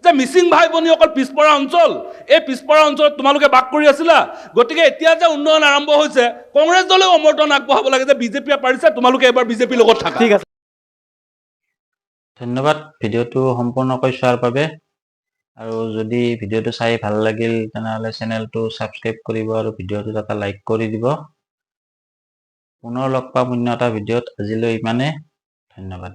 যে মিচিং ভাই ভনী অকল পিছপৰা অঞ্চল, এই পিছপৰা অঞ্চলত তোমালোকে বাস কৰি আছিলা, গতিকে এতিয়া যে উন্নয়ন আৰম্ভ হৈছে কংগ্ৰেছ দলেও সমৰ্থন আগবঢ়াব লাগে যে বিজেপিয়ে পাৰিছে, তোমালোকে এবাৰ বিজেপিৰ লগত থাকা। ঠিক আছে, ধন্যবাদ ভিডিঅ'টো সম্পূৰ্ণকৈ চোৱাৰ বাবে। আৰু যদি ভিডিঅ'টো চাই ভাল লাগিল তেনেহ'লে চেনেলটো ছাবস্ক্ৰাইব কৰিব আৰু ভিডিঅ'টোত এটা লাইক কৰি দিব। পুনৰ লগ পাম অন্য এটা ভিডিঅ'ত। আজিলৈ ইমানে, ধন্যবাদ।